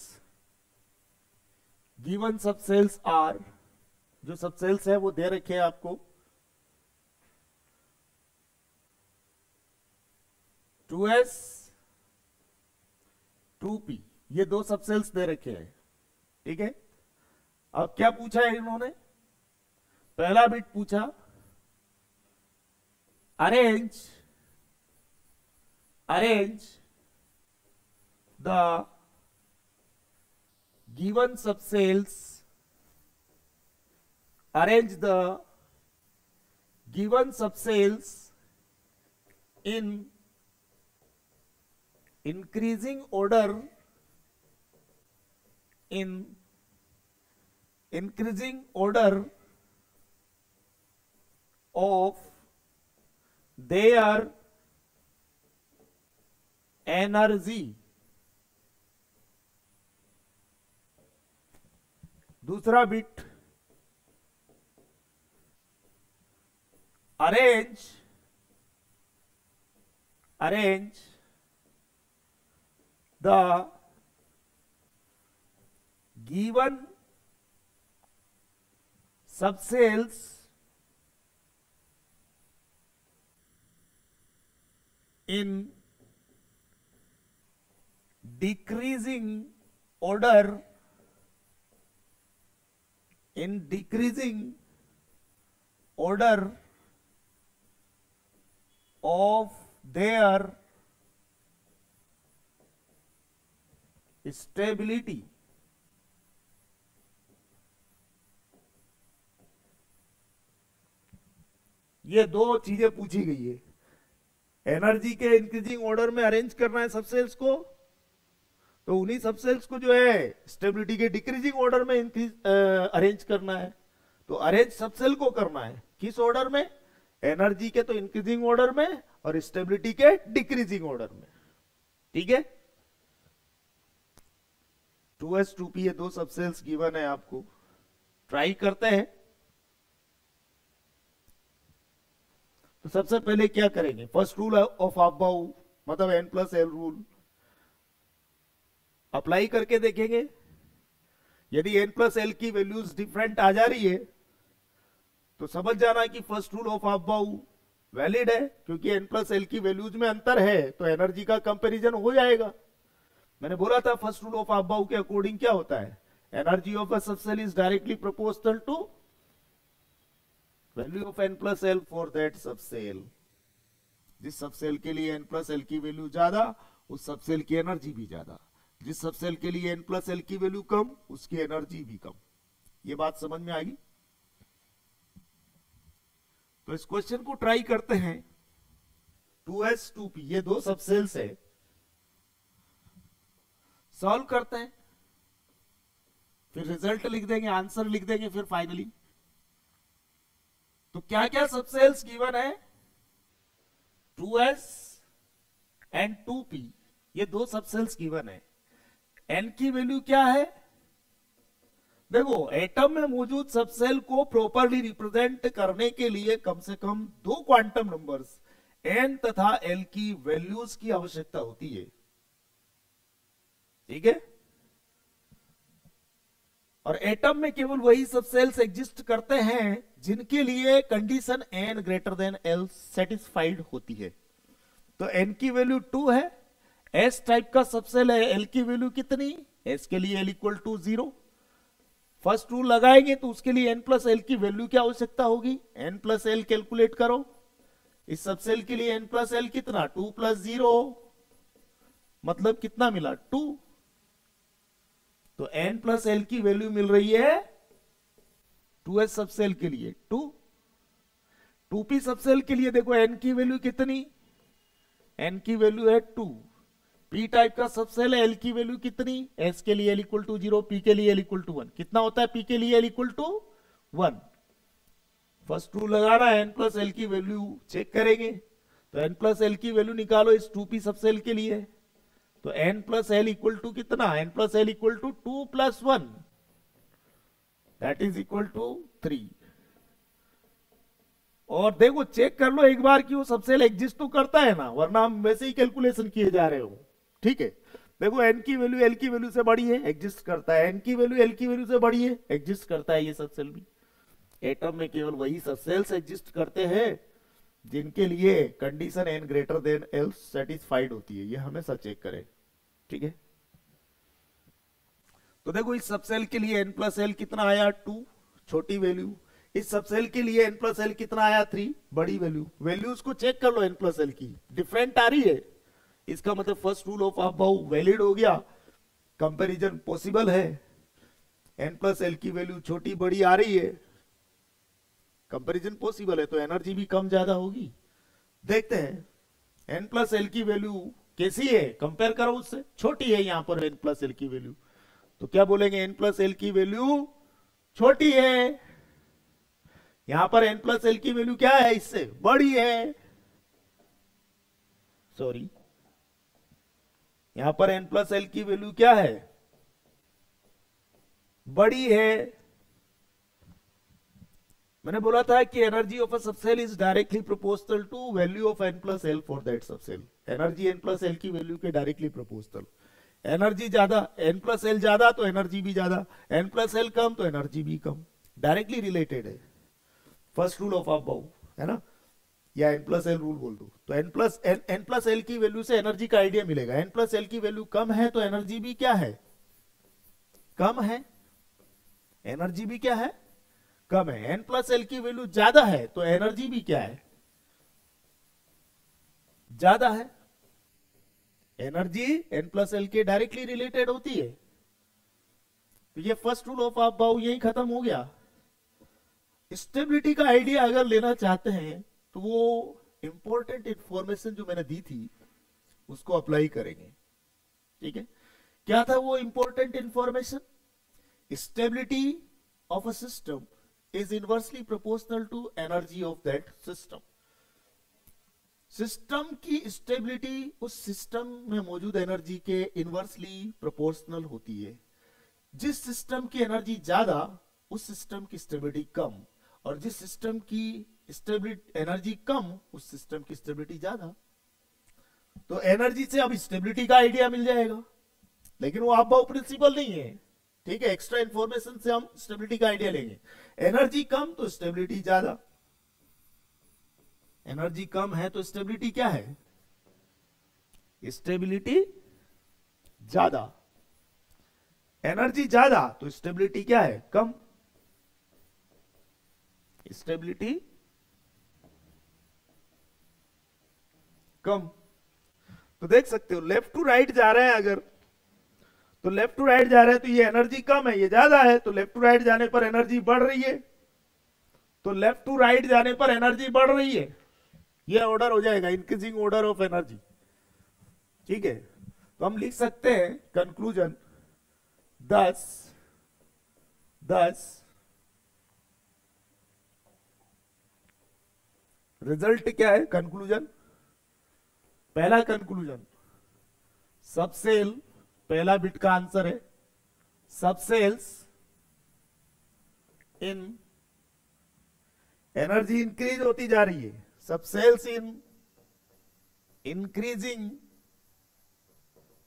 are, जो सबसेल्स है वो दे रखे हैं आपको 2s 2p, ये दो सबसेल्स दे रखे हैं। ठीक है, अब क्या पूछा है इन्होंने, पहला बिट पूछा arrange the given subcells, arrange the given subcells in increasing order of their energy। दूसरा bit arrange the given subcells in decreasing order of their stability। ये दो चीजें पूछी गई है, एनर्जी के इंक्रीजिंग ऑर्डर में अरेंज करना है सबसेल्स को, तो उन्हीं सबसेल्स को जो है स्टेबिलिटी के डिक्रीजिंग ऑर्डर में अरेंज करना है। तो अरेंज सबसेल को करना है किस ऑर्डर में, एनर्जी के तो इंक्रीजिंग ऑर्डर में और स्टेबिलिटी के डिक्रीजिंग ऑर्डर में। ठीक है, 2s 2p ये दो सबसेल्स गिवन है आपको, ट्राई करते हैं। तो सबसे पहले क्या करेंगे, फर्स्ट रूल ऑफ अफबाउ मतलब n+l रूल अप्लाई करके देखेंगे। यदि n+l की वैल्यूज डिफरेंट आ जा रही है तो समझ जाना कि first rule of Aufbau valid है, क्योंकि n+l की वैल्यूज में अंतर है तो एनर्जी का कंपैरिजन हो जाएगा। मैंने बोला था फर्स्ट रूल ऑफ अफबाउ के अकॉर्डिंग क्या होता है, energy of a subcell is directly proportional to value of n+l for that subcell. जिस सबसेल के लिए n+l की वैल्यू ज्यादा उस सबसेल की एनर्जी भी ज्यादा, जिस सबसेल के लिए n+l की वैल्यू कम उसकी एनर्जी भी कम। ये बात समझ में आएगी। तो तो इस क्वेश्चन को ट्राई करते हैं। 2s 2p ये दो सब सेल्स है, सॉल्व करते हैं, फिर रिजल्ट लिख देंगे, आंसर लिख देंगे फिर फाइनली। तो क्या क्या सब सेल्स गिवन है? 2s एंड 2p ये दो सब सेल्स गिवन है। n की वैल्यू क्या है? देखो एटम में मौजूद सब सेल को प्रॉपरली रिप्रेजेंट करने के लिए कम से कम दो क्वांटम नंबर्स n तथा l की वैल्यूज की आवश्यकता होती है, ठीक है। और एटम में केवल वही सब सेल्स एग्जिस्ट करते हैं जिनके लिए condition n greater than l satisfied होती है। तो n की वैल्यू 2 है, s टाइप का सब सेल है, l की वैल्यू कितनी? s के लिए l equal to 0। First rule लगाएंगे तो उसके लिए n प्लस एल की वैल्यू की आवश्यकता होगी। n प्लस एल कैलकुलेट करो। इस सब सेल के लिए n प्लस एल कितना? 2 प्लस 0 मतलब कितना मिला? 2। तो n प्लस एल की वैल्यू मिल रही है 2s सब सेल के लिए 2। 2p सब सेल के लिए देखो n की वैल्यू कितनी? n की वैल्यू है 2। p टाइप का सब सेल है, l की वैल्यू कितनी? s के लिए l इक्वल टू 0, p के लिए l इक्वल टू 1। कितना होता है p के लिए l equal to 1। First rule लगाना है, n प्लस एल की वैल्यू चेक करेंगे। तो n प्लस एल की वैल्यू निकालो इस 2p सब सेल के लिए। तो n plus L equal to कितना? n plus L equal to 2 plus 1 that is equal to 3। और देखो चेक कर लो एक बार कि वो सब सेल एग्जिस्ट तो करता है ना, वरना हम वैसे ही कैलकुलेशन किए जा रहे हो, ठीक है। देखो n की वैल्यू l की वैल्यू से बड़ी है, एग्जिस्ट करता है। n की वैल्यू l की वैल्यू से बड़ी है, एग्जिस्ट करता है ये सब सेल भी। एटम में केवल वही सब सेल्स एग्जिस्ट करते हैं जिनके लिए condition n greater than l satisfied होती है, ये हमेशा चेक करें, ठीक है। तो देखो इस सब सेल के लिए n प्लस एल कितना आया? 2 छोटी वैल्यू। इस सब सेल के लिए n प्लस एल कितना आया? 3 बड़ी वैल्यू। वैल्यूज को चेक कर लो n प्लस एल की, डिफरेंट आ रही है, इसका मतलब first rule of Aufbau valid हो गया, कंपैरिजन पॉसिबल है। n प्लस एल की वैल्यू छोटी बड़ी आ रही है, कंपैरिजन पॉसिबल है, तो एनर्जी भी कम ज्यादा होगी। देखते हैं n प्लस एल की वैल्यू कैसी है, कंपेयर करो उससे। छोटी है यहां पर n प्लस एल की वैल्यू, तो क्या बोलेंगे? n प्लस एल की वैल्यू छोटी है। यहां पर n प्लस एल की वैल्यू क्या है? इससे बड़ी है। सॉरी, यहां पर n प्लस एल की वैल्यू क्या है? बड़ी है। मैंने बोला था कि energy of a subcell is directly proportional to value of n plus L for that subcell. Energy n plus L की वैल्यू के डायरेक्टली प्रोपोर्शनल। एनर्जी ज्यादा, n प्लस एल ज्यादा तो एनर्जी भी ज्यादा, n प्लस एल कम तो energy भी कम, directly related है। फर्स्ट रूल ऑफ अबव है ना, या n प्लस एल रूल बोल दो। तो n प्लस एल की वैल्यू से एनर्जी का आइडिया मिलेगा। n प्लस एल की वैल्यू कम है तो एनर्जी भी क्या है? कम है। एनर्जी भी क्या है? कम है। n प्लस एल की वैल्यू ज्यादा है तो एनर्जी भी क्या है? ज्यादा है। एनर्जी n प्लस एल के डायरेक्टली रिलेटेड होती है। तो ये फर्स्ट रूल ऑफ अबव यही खत्म हो गया। स्टेबिलिटी का आइडिया अगर लेना चाहते हैं तो वो इंपॉर्टेंट इंफॉर्मेशन जो मैंने दी थी उसको अप्लाई करेंगे, ठीक है। क्या था वो important information? Stability of a system is inversely proportional to energy of that system। System की स्टेबिलिटी उस सिस्टम में मौजूद एनर्जी के इनवर्सली प्रोपोर्शनल होती है। जिस सिस्टम की एनर्जी ज्यादा उस सिस्टम की स्टेबिलिटी कम, और जिस सिस्टम की स्टेबिलिटी एनर्जी कम उस सिस्टम की स्टेबिलिटी ज्यादा। तो एनर्जी से अब स्टेबिलिटी का आइडिया मिल जाएगा, लेकिन वो अबव प्रिंसिपल नहीं है, ठीक है। एक्स्ट्रा इंफॉर्मेशन से हम स्टेबिलिटी का आइडिया लेंगे। एनर्जी कम तो स्टेबिलिटी ज्यादा, एनर्जी कम है तो स्टेबिलिटी क्या है? स्टेबिलिटी ज्यादा। एनर्जी ज्यादा तो स्टेबिलिटी क्या है? कम। स्टेबिलिटी कम। तो देख सकते हो लेफ्ट टू राइट जा रहे हैं अगर, तो लेफ्ट टू राइट जा रहे हैं तो ये एनर्जी कम है, ये ज्यादा है, तो लेफ्ट टू राइट जाने पर एनर्जी बढ़ रही है। तो लेफ्ट टू राइट जाने पर एनर्जी बढ़ रही है, ये ऑर्डर हो जाएगा इंक्रीजिंग ऑर्डर ऑफ एनर्जी। ठीक है, तो हम लिख सकते हैं कंक्लूजन, thus रिजल्ट क्या है, कंक्लूजन, पहला कंक्लूजन सबसेल, पहला बिट का आंसर है सबसेल्स इन एनर्जी इंक्रीज होती जा रही है, subcells in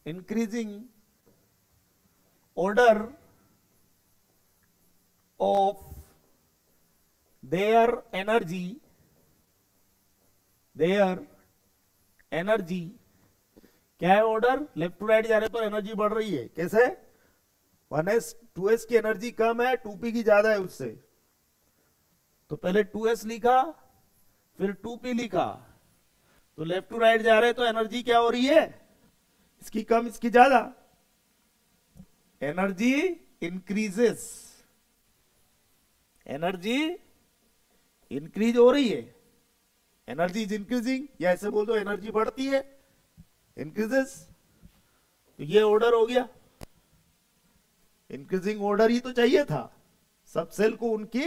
increasing order of their energy क्या है ऑर्डर, लेफ्ट टू राइट जाने पर एनर्जी बढ़ रही है, कैसे, 1s 2s की एनर्जी कम है, 2p की ज्यादा है उससे, तो पहले 2s लिखा फिर 2p लिखा, तो लेफ्ट टू राइट जा रहे हैं तो एनर्जी क्या हो रही है, इसकी कम इसकी ज्यादा, एनर्जी इंक्रीजेस, एनर्जी इंक्रीज हो रही है, एनर्जी इज इंक्रीजिंग, या ऐसे बोल दो एनर्जी बढ़ती है, इंक्रीजेस, तो ये ऑर्डर हो गया, इंक्रीजिंग ऑर्डर ही तो चाहिए था, सब सेल को उनकी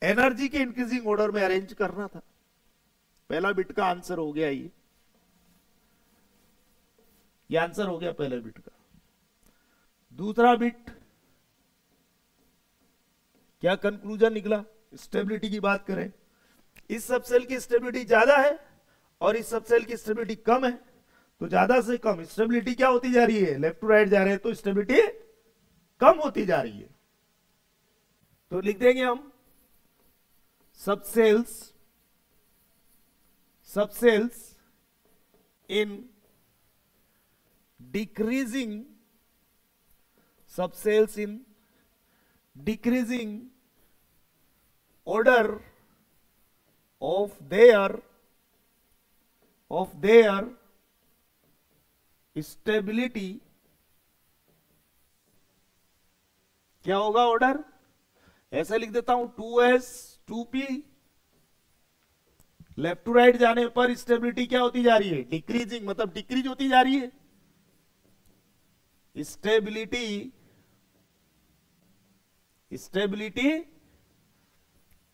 एनर्जी के इंक्रीजिंग ऑर्डर में अरेंज करना था, पहला बिट का आंसर हो गया ये आंसर हो गया पहले बिट का। दूसरा बिट क्या कंक्लूजन निकला, स्टेबिलिटी की बात करें, इस सबसेल की स्टेबिलिटी ज्यादा है और इस सबसेल की स्टेबिलिटी कम है, तो ज्यादा से कम स्टेबिलिटी क्या होती जा रही है, लेफ्ट टू राइट जा रहे हैं तो स्टेबिलिटी कम होती जा रही है, तो लिख देंगे हम subcells in decreasing, subcells in decreasing order of their stability, क्या होगा ऑर्डर, ऐसा लिख देता हूं 2s 2p, left to right जाने पर स्टेबिलिटी क्या होती जा रही है, डिक्रीजिंग, मतलब डिक्रीज होती जा रही है, स्टेबिलिटी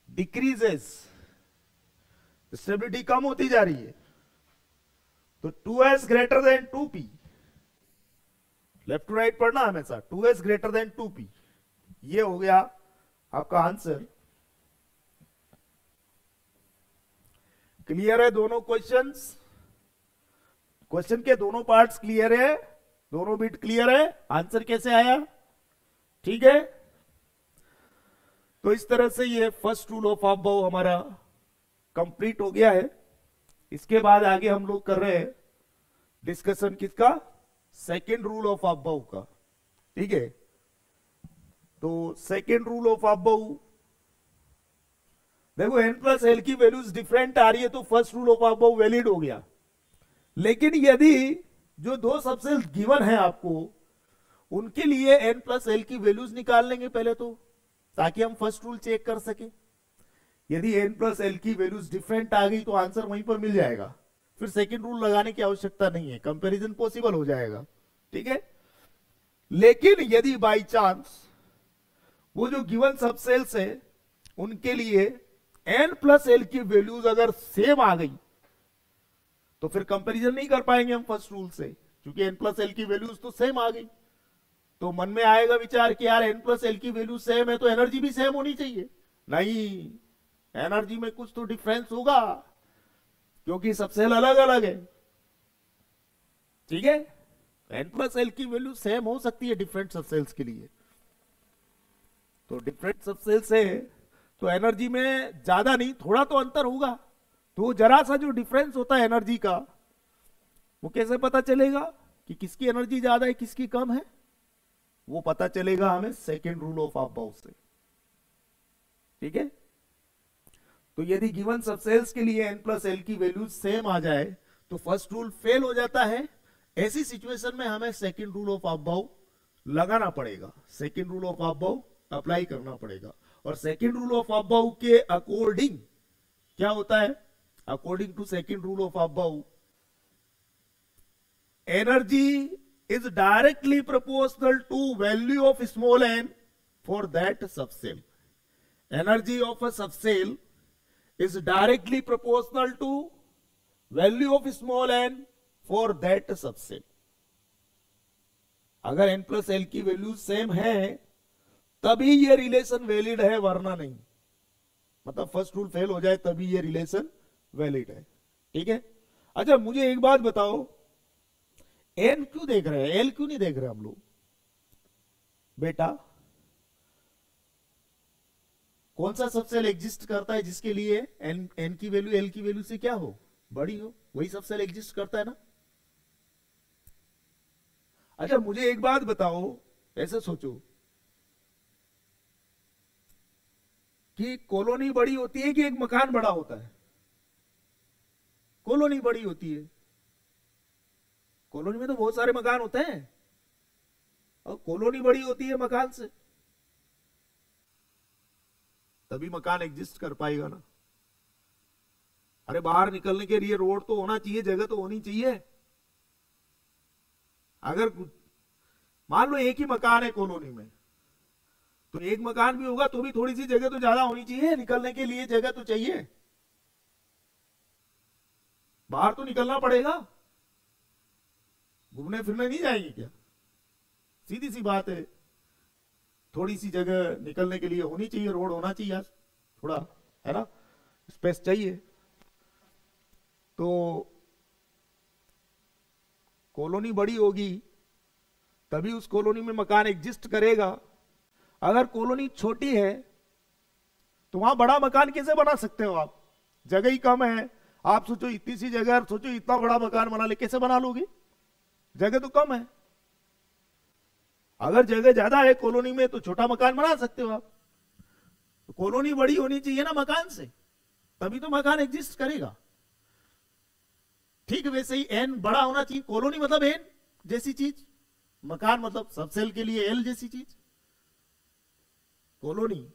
डिक्रीजेस, स्टेबिलिटी कम होती जा रही है, तो 2s greater than 2p, left to right पढ़ना हमेशा, 2s ग्रेटर देन 2p, ये हो गया आपका आंसर। क्लियर है दोनों क्वेश्चंस, क्वेश्चन के दोनों पार्ट्स क्लियर है, दोनों बिट क्लियर है, आंसर कैसे आया, ठीक है। तो इस तरह से ये फर्स्ट रूल ऑफ अबव हमारा कंप्लीट हो गया है। इसके बाद आगे हम लोग कर रहे हैं डिस्कशन किसका, सेकेंड रूल ऑफ अबव का, ठीक है। तो सेकेंड रूल ऑफ अबव देखो, n प्लस एल की वैल्यूज डिफरेंट आ रही है तो first rule of Aufbau valid हो गया, लेकिन यदि जो दो सबसेल्स गिवन है आपको उनके लिए n प्लस एल की वैल्यूज निकाल लेंगे पहले तो, ताकि हम फर्स्ट रूल चेक कर सके। यदि n प्लस एल की वैल्यूज डिफरेंट आ गई तो आंसर वहीं पर मिल जाएगा, फिर सेकेंड रूल लगाने की आवश्यकता नहीं है, कंपैरिजन पॉसिबल हो जाएगा, ठीक है। लेकिन यदि बाई चांस वो जो गिवन सबसेल्स है उनके लिए n प्लस एल की वैल्यूज अगर सेम आ गई तो फिर कंपैरिजन नहीं कर पाएंगे हम फर्स्ट रूल से, क्योंकि n प्लस एल की वैल्यूज तो सेम आ गई। तो मन में आएगा विचार कि यार n प्लस एल की वैल्यू सेम है तो एनर्जी भी सेम होनी चाहिए, नहीं, एनर्जी में कुछ तो डिफरेंस होगा क्योंकि सबसेल अलग अलग है, ठीक है। n प्लस एल की वैल्यू सेम हो सकती है डिफरेंट सबसेल्स के लिए, तो डिफरेंट सबसेल्स है तो एनर्जी में ज्यादा नहीं, थोड़ा तो अंतर होगा, तो जरा सा जो डिफरेंस होता है एनर्जी का वो कैसे पता चलेगा कि किसकी एनर्जी ज्यादा है किसकी कम है, वो पता चलेगा हमें सेकेंड रूल ऑफ अबव से, ठीक है। तो यदि गिवन सबसेल्स के लिए n प्लस एल की वैल्यू सेम आ जाए तो फर्स्ट रूल फेल हो जाता है, ऐसी सिचुएशन में हमें सेकेंड रूल ऑफ अबव लगाना पड़ेगा, second rule of above apply करना पड़ेगा, और सेकेंड रूल ऑफ अबाउ के अकॉर्डिंग क्या होता है? According to second rule of Aufbau, energy is directly proportional to value of small N for that subcell. Energy of a subcell is directly proportional to value of small n for that subcell. अगर n plus L की value same है तभी ये relation valid है, वरना नहीं. मतलब first rule fail हो जाए तभी ये रिलेशन वैलिड है. ठीक है. अच्छा मुझे एक बात बताओ, n क्यों देख रहे हैं, l क्यों नहीं देख रहे हम लोग? बेटा कौन सा सबसेल एग्जिस्ट करता है जिसके लिए n की वैल्यू l की वैल्यू से क्या हो, बड़ी हो? वही सबसेल एग्जिस्ट करता है ना. अच्छा मुझे एक बात बताओ, ऐसे सोचो कि कॉलोनी बड़ी होती है कि एक मकान बड़ा होता है? कॉलोनी बड़ी होती है. कॉलोनी में तो बहुत सारे मकान होते हैं और कॉलोनी बड़ी होती है मकान से, तभी मकान एग्जिस्ट कर पाएगा ना. अरे बाहर निकलने के लिए रोड तो होना चाहिए, जगह तो होनी चाहिए. अगर मान लो एक ही मकान है कॉलोनी में, तो एक मकान भी होगा तो भी थोड़ी सी जगह तो ज्यादा होनी चाहिए, निकलने के लिए जगह तो चाहिए. बाहर तो निकलना पड़ेगा, घूमने फिरने नहीं जाएंगे क्या? सीधी सी बात है. थोड़ी सी जगह निकलने के लिए होनी चाहिए, रोड होना चाहिए थोड़ा, है ना, स्पेस चाहिए. तो कॉलोनी बड़ी होगी तभी उस कॉलोनी में मकान एग्जिस्ट करेगा. अगर कॉलोनी छोटी है तो वहां बड़ा मकान कैसे बना सकते हो आप? जगह ही कम है. आप सोचो इतनी सी जगह, सोचो इतना बड़ा मकान बना ले, कैसे बना लोगे? जगह तो कम है. अगर जगह ज्यादा है कॉलोनी में तो छोटा मकान बना सकते हो आप. तो कॉलोनी बड़ी होनी चाहिए ना मकान से, तभी तो मकान एग्जिस्ट करेगा. ठीक वैसे ही एन बड़ा होना चाहिए. कॉलोनी मतलब एन जैसी चीज, मकान मतलब सबसेल के लिए एल जैसी चीज. कॉलोनी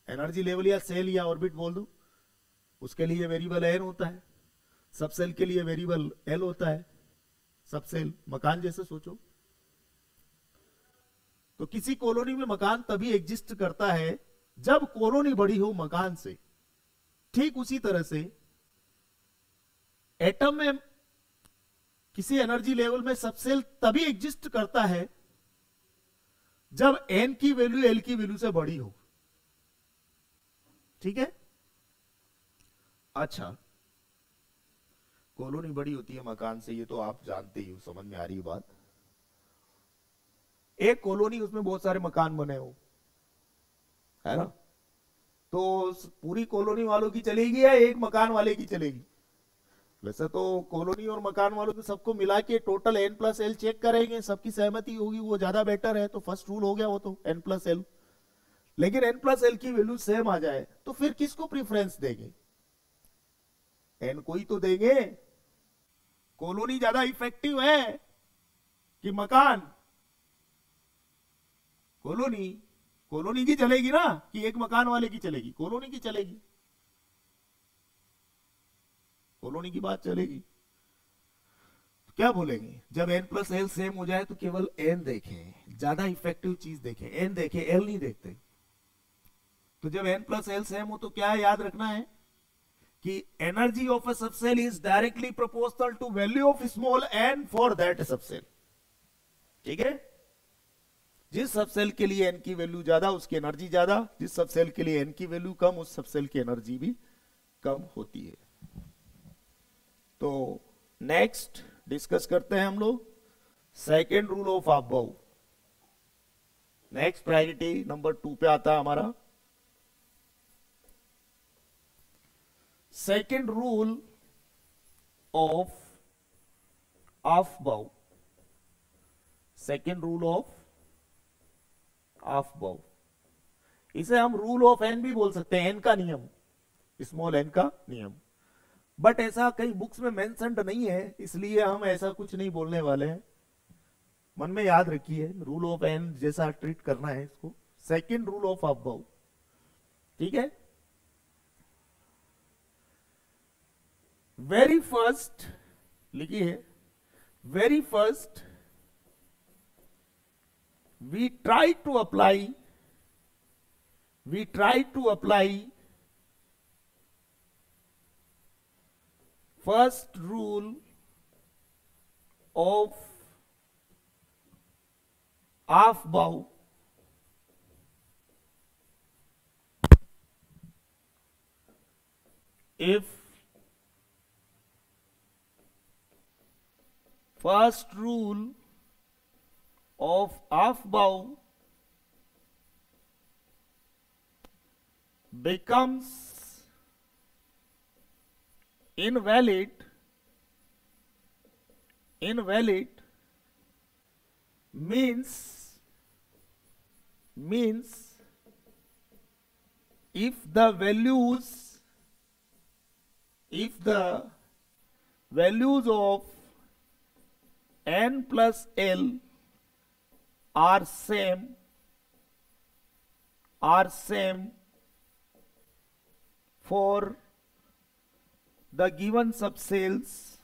एनर्जी लेवल या सेल या ऑर्बिट बोल दो, उसके लिए वेरिएबल एन होता है. सबसेल के लिए वेरिएबल एल होता है. सबसेल मकान जैसे सोचो. तो किसी कॉलोनी में मकान तभी एग्जिस्ट करता है जब कॉलोनी बड़ी हो मकान से. ठीक उसी तरह से एटम में किसी एनर्जी लेवल में सबसेल तभी एग्जिस्ट करता है जब एन की वैल्यू एल की वैल्यू से बड़ी हो. ठीक है. अच्छा कॉलोनी बड़ी होती है मकान से, ये तो आप जानते ही हो, समझ में आ रही है बात. एक कॉलोनी, उसमें बहुत सारे मकान बने हो, है ना, तो पूरी कॉलोनी वालों की चलेगी या एक मकान वाले की चलेगी? वैसे तो कॉलोनी और मकान वालों को सबको मिला के total N plus L check करेंगे, सबकी सहमति होगी, वो ज्यादा बेटर है. तो फर्स्ट रूल हो गया वो तो एन प्लस एल. लेकिन एन प्लस एल की वैल्यू सेम आ जाए तो फिर किसको प्रीफरेंस देंगे? एन को ही तो देंगे. कॉलोनी ज्यादा इफेक्टिव है कि मकान? कॉलोनी की चलेगी ना, कि एक मकान वाले की चलेगी? कॉलोनी की चलेगी. कॉलोनी की बात चलेगी. तो क्या बोलेंगे? जब एन प्लस एल सेम हो जाए तो केवल एन देखें, ज्यादा इफेक्टिव चीज देखें. एन देखें, एल नहीं देखते. तो जब एन प्लस एल सेम हो तो क्या याद रखना है कि energy of a subcell is directly proportional to value of small N for that subcell. ठीक है. जिस सबसेल के लिए एन की वैल्यू ज्यादा उसकी एनर्जी ज्यादा, जिस सबसेल के लिए एन की वैल्यू कम उस सबसेल की एनर्जी भी कम होती है. तो नेक्स्ट डिस्कस करते हैं हम लोग second rule of about. Next priority number 2 पे आता है हमारा second rule of about. Second rule of about, इसे हम रूल ऑफ एन भी बोल सकते हैं. एन का नियम, स्मॉल एन का नियम. बट ऐसा कई बुक्स में मेंशन्ड नहीं है, इसलिए हम ऐसा कुछ नहीं बोलने वाले हैं. मन में याद रखिए, रूल ऑफ एन जैसा ट्रीट करना है इसको, सेकेंड रूल ऑफ अबव, ठीक है। वेरी फर्स्ट लिखिए, very first we try to apply first rule of Aufbau if first rule of Aufbau becomes invalid means if the values of n plus L are same for the given subcells,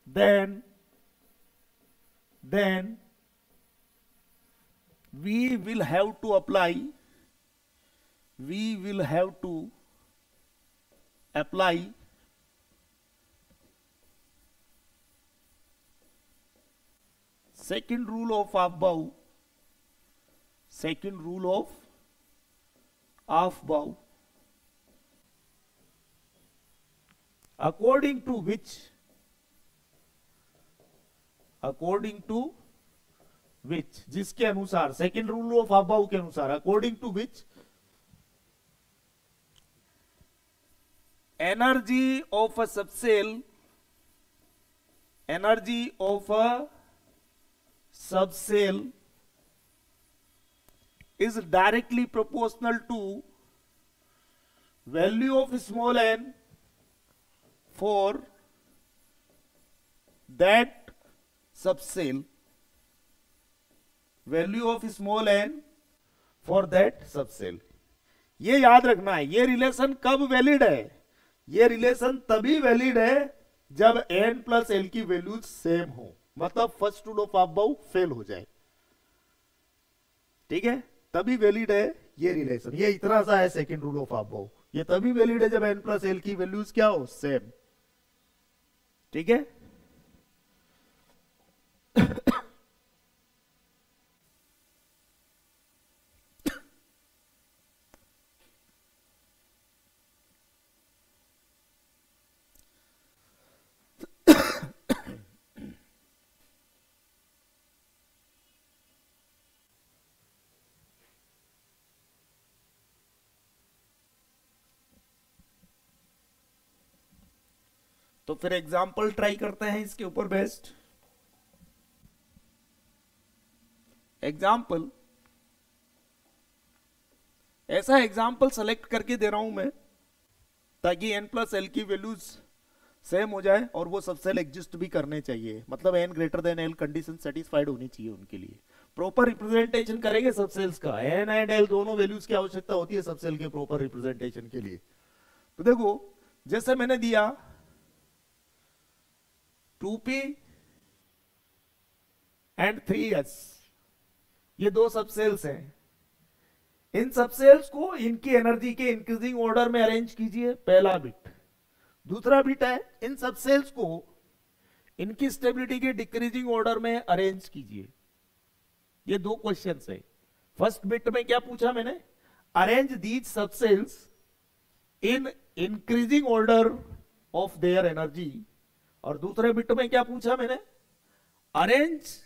then we will have to apply second rule of Aufbau, according to which जिसके अनुसार, second rule of above के अनुसार, according to which energy of a subcell is directly proportional to value of small n for that subcell, value of small n for that subcell। ये याद रखना है, ये relation कब वैलिड है? ये रिलेशन तभी वैलिड है जब n प्लस एल की वैल्यूज सेम हो, मतलब first rule of above fail हो जाए, ठीक है, तभी वैलिड है ये रिलेशन। ये इतना सा है सेकंड रूल ऑफ अबव, ये तभी वैलिड है जब n प्लस एल की वैल्यूज क्या हो, सेम, ठीक है। तो फिर एग्जाम्पल ट्राई करते हैं इसके ऊपर बेस्ट एग्जाम्पल। ऐसा एग्जाम्पल सेलेक्ट करके दे रहा हूं मैं ताकि n प्लस एल की वैल्यूज सेम हो जाए और वो सबसेल एग्जिस्ट भी करने चाहिए, मतलब n greater than l condition satisfied होनी चाहिए उनके लिए। प्रॉपर रिप्रेजेंटेशन करेंगे सबसेल्स का, n एंड l दोनों वैल्यूज की आवश्यकता होती है सबसेल के प्रॉपर रिप्रेजेंटेशन के लिए। तो देखो जैसे मैंने दिया 2p एंड 3s, ये दो सबसेल्स हैं। इन सबसेल्स को इनकी एनर्जी के इंक्रीजिंग ऑर्डर में अरेंज कीजिए, पहला बिट। दूसरा बिट है इन सबसेल्स को इनकी स्टेबिलिटी के डिक्रीजिंग ऑर्डर में अरेंज कीजिए। ये दो क्वेश्चंस है। फर्स्ट बिट में क्या पूछा मैंने, arrange these subcells in increasing order of their energy, और दूसरे बिट में क्या पूछा मैंने, arrange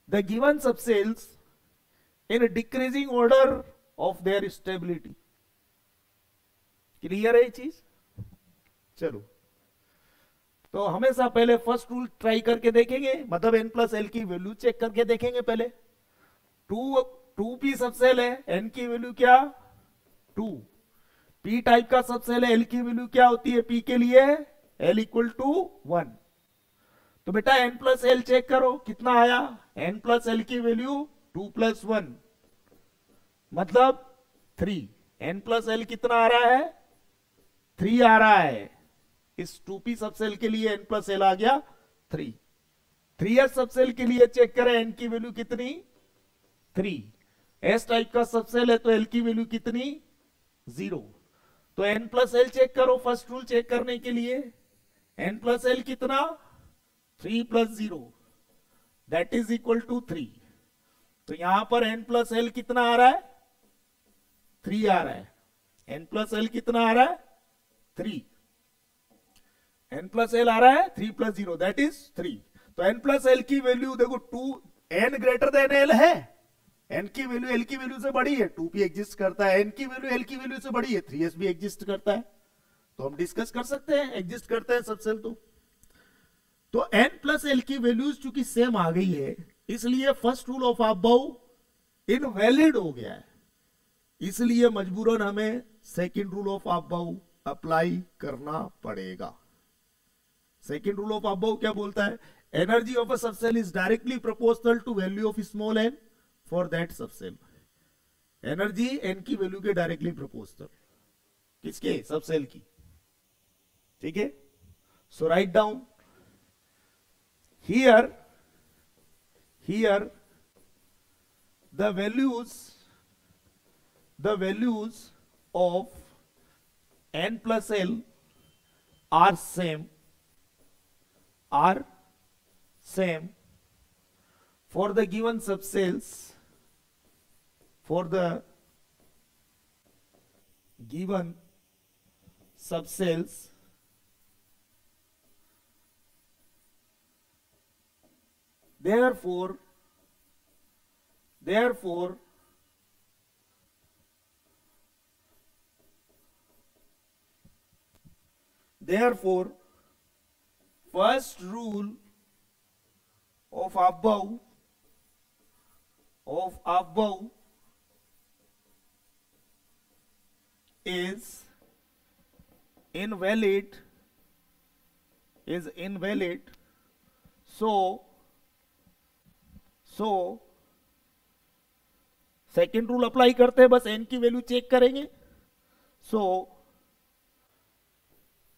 the given subcells in decreasing order of their stability. Clear है ये चीज? चलो तो हमेशा पहले फर्स्ट रूल ट्राई करके देखेंगे, मतलब n प्लस एल की वैल्यू चेक करके देखेंगे। पहले 2p सबसेल है, n की वैल्यू क्या 2, p टाइप का सबसेल है, l की वैल्यू क्या होती है p के लिए L इक्वल टू 1। तो बेटा n प्लस एल चेक करो कितना आया, n प्लस एल की वैल्यू 2 प्लस 1 मतलब 3। n प्लस एल कितना आ रहा है, 3 आ रहा है। इस 2p सबसेल के लिए n प्लस एल आ गया 3। 3s सबसेल के लिए चेक करें n की वैल्यू कितनी, 3। s टाइप का सबसेल है तो l की वैल्यू कितनी, 0। तो n प्लस एल चेक करो, फर्स्ट रूल चेक करने के लिए n प्लस एल कितना, 3 plus 0 that is equal to 3। तो यहां पर n प्लस एल कितना आ रहा है, 3 आ रहा है। n प्लस एल कितना आ रहा है, 3। n प्लस एल आ रहा है 3 प्लस 0 दैट इज 3। तो n प्लस एल की वैल्यू देखो 2 n ग्रेटर देन एल है, n की वैल्यू l की वैल्यू से बड़ी है, 2p एग्जिस्ट करता है, n की वैल्यू l की वैल्यू से बड़ी है, 3s भी एग्जिस्ट करता है। तो हम डिस्कस कर सकते हैं एग्जिस्ट करता है सबसेल। तो n प्लस एल की वैल्यूज चूंकि सेम आ गई है इसलिए first rule of above invalid हो गया है, इसलिए मजबूरन हमें second rule of above apply करना पड़ेगा। सेकंड रूल ऑफ अबव क्या बोलता है, energy of a subcell is directly proportional to value of small n for that subcell. Energy n की वैल्यू के डायरेक्टली प्रोपोर्शनल, किसके, सबसेल की। ठीक है, so write down here the values of n plus l are same for the given subcells, for the given subcells therefore first rule of above is invalid, so second rule apply करते हैं, बस n की value check करेंगे। So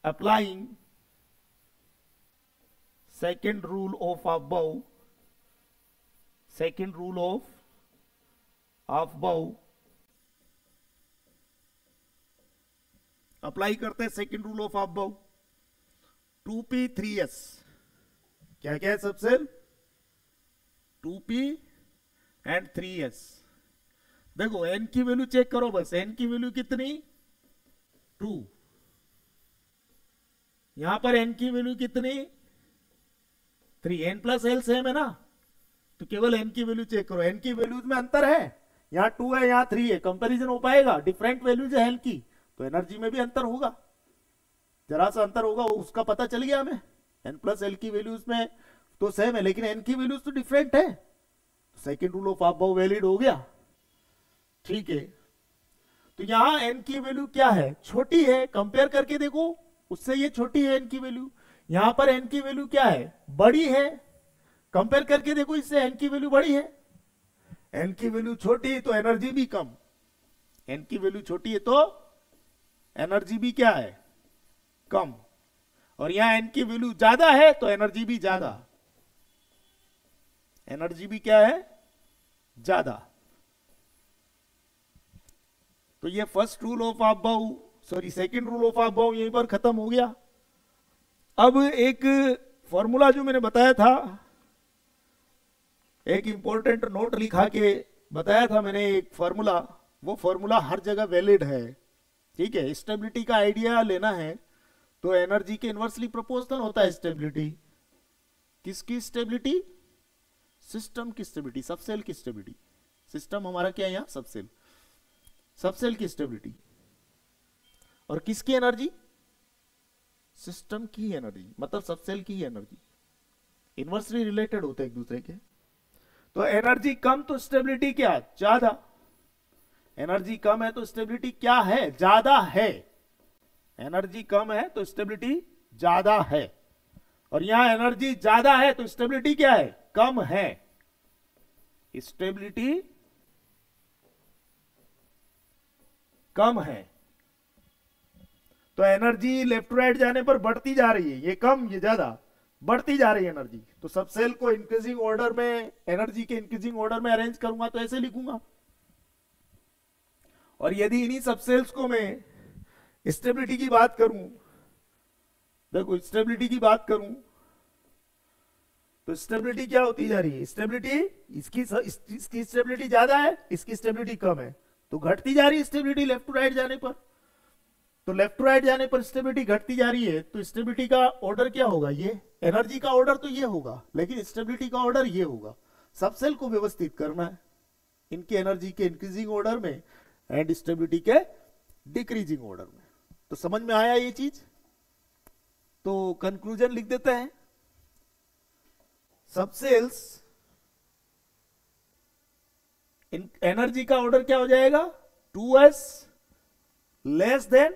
applying second rule of above apply करते हैं second rule of above. 2p 3s क्या क्या है सबसेल, 2p एंड 3s। देखो n की वैल्यू चेक करो, बस n की वैल्यू कितनी, 2। यहां पर n की वैल्यू कितनी, 3। n प्लस एल सेम है ना, तो केवल n की वैल्यू चेक करो। n की वैल्यूज में अंतर है, यहां 2 है यहां 3 है, कंपैरिजन हो पाएगा। डिफरेंट वैल्यूज है n की, तो एनर्जी में भी अंतर होगा, जरा सा अंतर होगा, उसका पता चल गया हमें। n प्लस एल की वैल्यूज में तो सेम है लेकिन n की वैल्यूज तो डिफरेंट है, second rule of Aufbau valid हो गया। ठीक है, तो यहां n की वैल्यू क्या है, छोटी है, कंपेयर करके देखो उससे ये छोटी है n की वैल्यू। यहां पर n की वैल्यू क्या है, बड़ी है, कंपेयर करके देखो इससे n की वैल्यू बड़ी है। n की वैल्यू छोटी है तो एनर्जी भी कम, n की वैल्यू छोटी है तो एनर्जी भी क्या है, कम। और यहां n की वैल्यू ज्यादा है तो एनर्जी भी ज्यादा, एनर्जी भी क्या है, ज्यादा। तो ये first rule of above, sorry second rule of above यहीं पर खत्म हो गया। अब एक फॉर्मूला जो मैंने बताया था, एक इंपॉर्टेंट नोट लिखा के बताया था मैंने, एक फॉर्मूला, वो फॉर्मूला हर जगह वैलिड है। ठीक है, स्टेबिलिटी का आइडिया लेना है तो एनर्जी के इनवर्सली प्रोपोर्शनल होता है स्टेबिलिटी। किसकी स्टेबिलिटी, सिस्टम की स्टेबिलिटी, सबसेल की स्टेबिलिटी। सिस्टम हमारा क्या है यहां, सबसेल, सबसेल की स्टेबिलिटी। और किसकी एनर्जी, सिस्टम की एनर्जी, मतलब सबसेल की एनर्जी, इनवर्सली रिलेटेड होते हैं एक दूसरे के। तो एनर्जी कम तो स्टेबिलिटी क्या, ज्यादा। एनर्जी कम है तो स्टेबिलिटी क्या है, ज्यादा है। एनर्जी कम है तो स्टेबिलिटी ज्यादा है, और यहां एनर्जी ज्यादा है तो स्टेबिलिटी क्या है, कम है। स्टेबिलिटी कम है, तो एनर्जी लेफ्ट टू राइट जाने पर बढ़ती जा रही है, ये कम ये ज्यादा, बढ़ती जा रही है एनर्जी। तो सब सेल को इंक्रीजिंग ऑर्डर में, एनर्जी के इंक्रीजिंग ऑर्डर में अरेंज करूंगा तो ऐसे लिखूंगा। और यदि इन्हीं सब सेल्स को मैं स्टेबिलिटी की बात करूं, देखो स्टेबिलिटी की बात करूं तो स्टेबिलिटी क्या होती जा रही है, स्टेबिलिटी इसकी स्टेबिलिटी ज्यादा है, इसकी स्टेबिलिटी कम है, तो घटती जा रही है स्टेबिलिटी लेफ्ट टू राइट जाने पर। तो लेफ्ट टू राइट जाने पर स्टेबिलिटी घटती जा रही है, तो स्टेबिलिटी का ऑर्डर क्या होगा, ये एनर्जी का ऑर्डर तो ये होगा, लेकिन स्टेबिलिटी का ऑर्डर ये होगा। सब सेल को व्यवस्थित करना है इनकी एनर्जी के इंक्रीजिंग ऑर्डर में एंड स्टेबिलिटी के डिक्रीजिंग ऑर्डर में। तो समझ में आया ये चीज? तो कंक्लूजन लिख देते हैं। सब सेल्स एनर्जी का ऑर्डर क्या हो जाएगा, 2s less than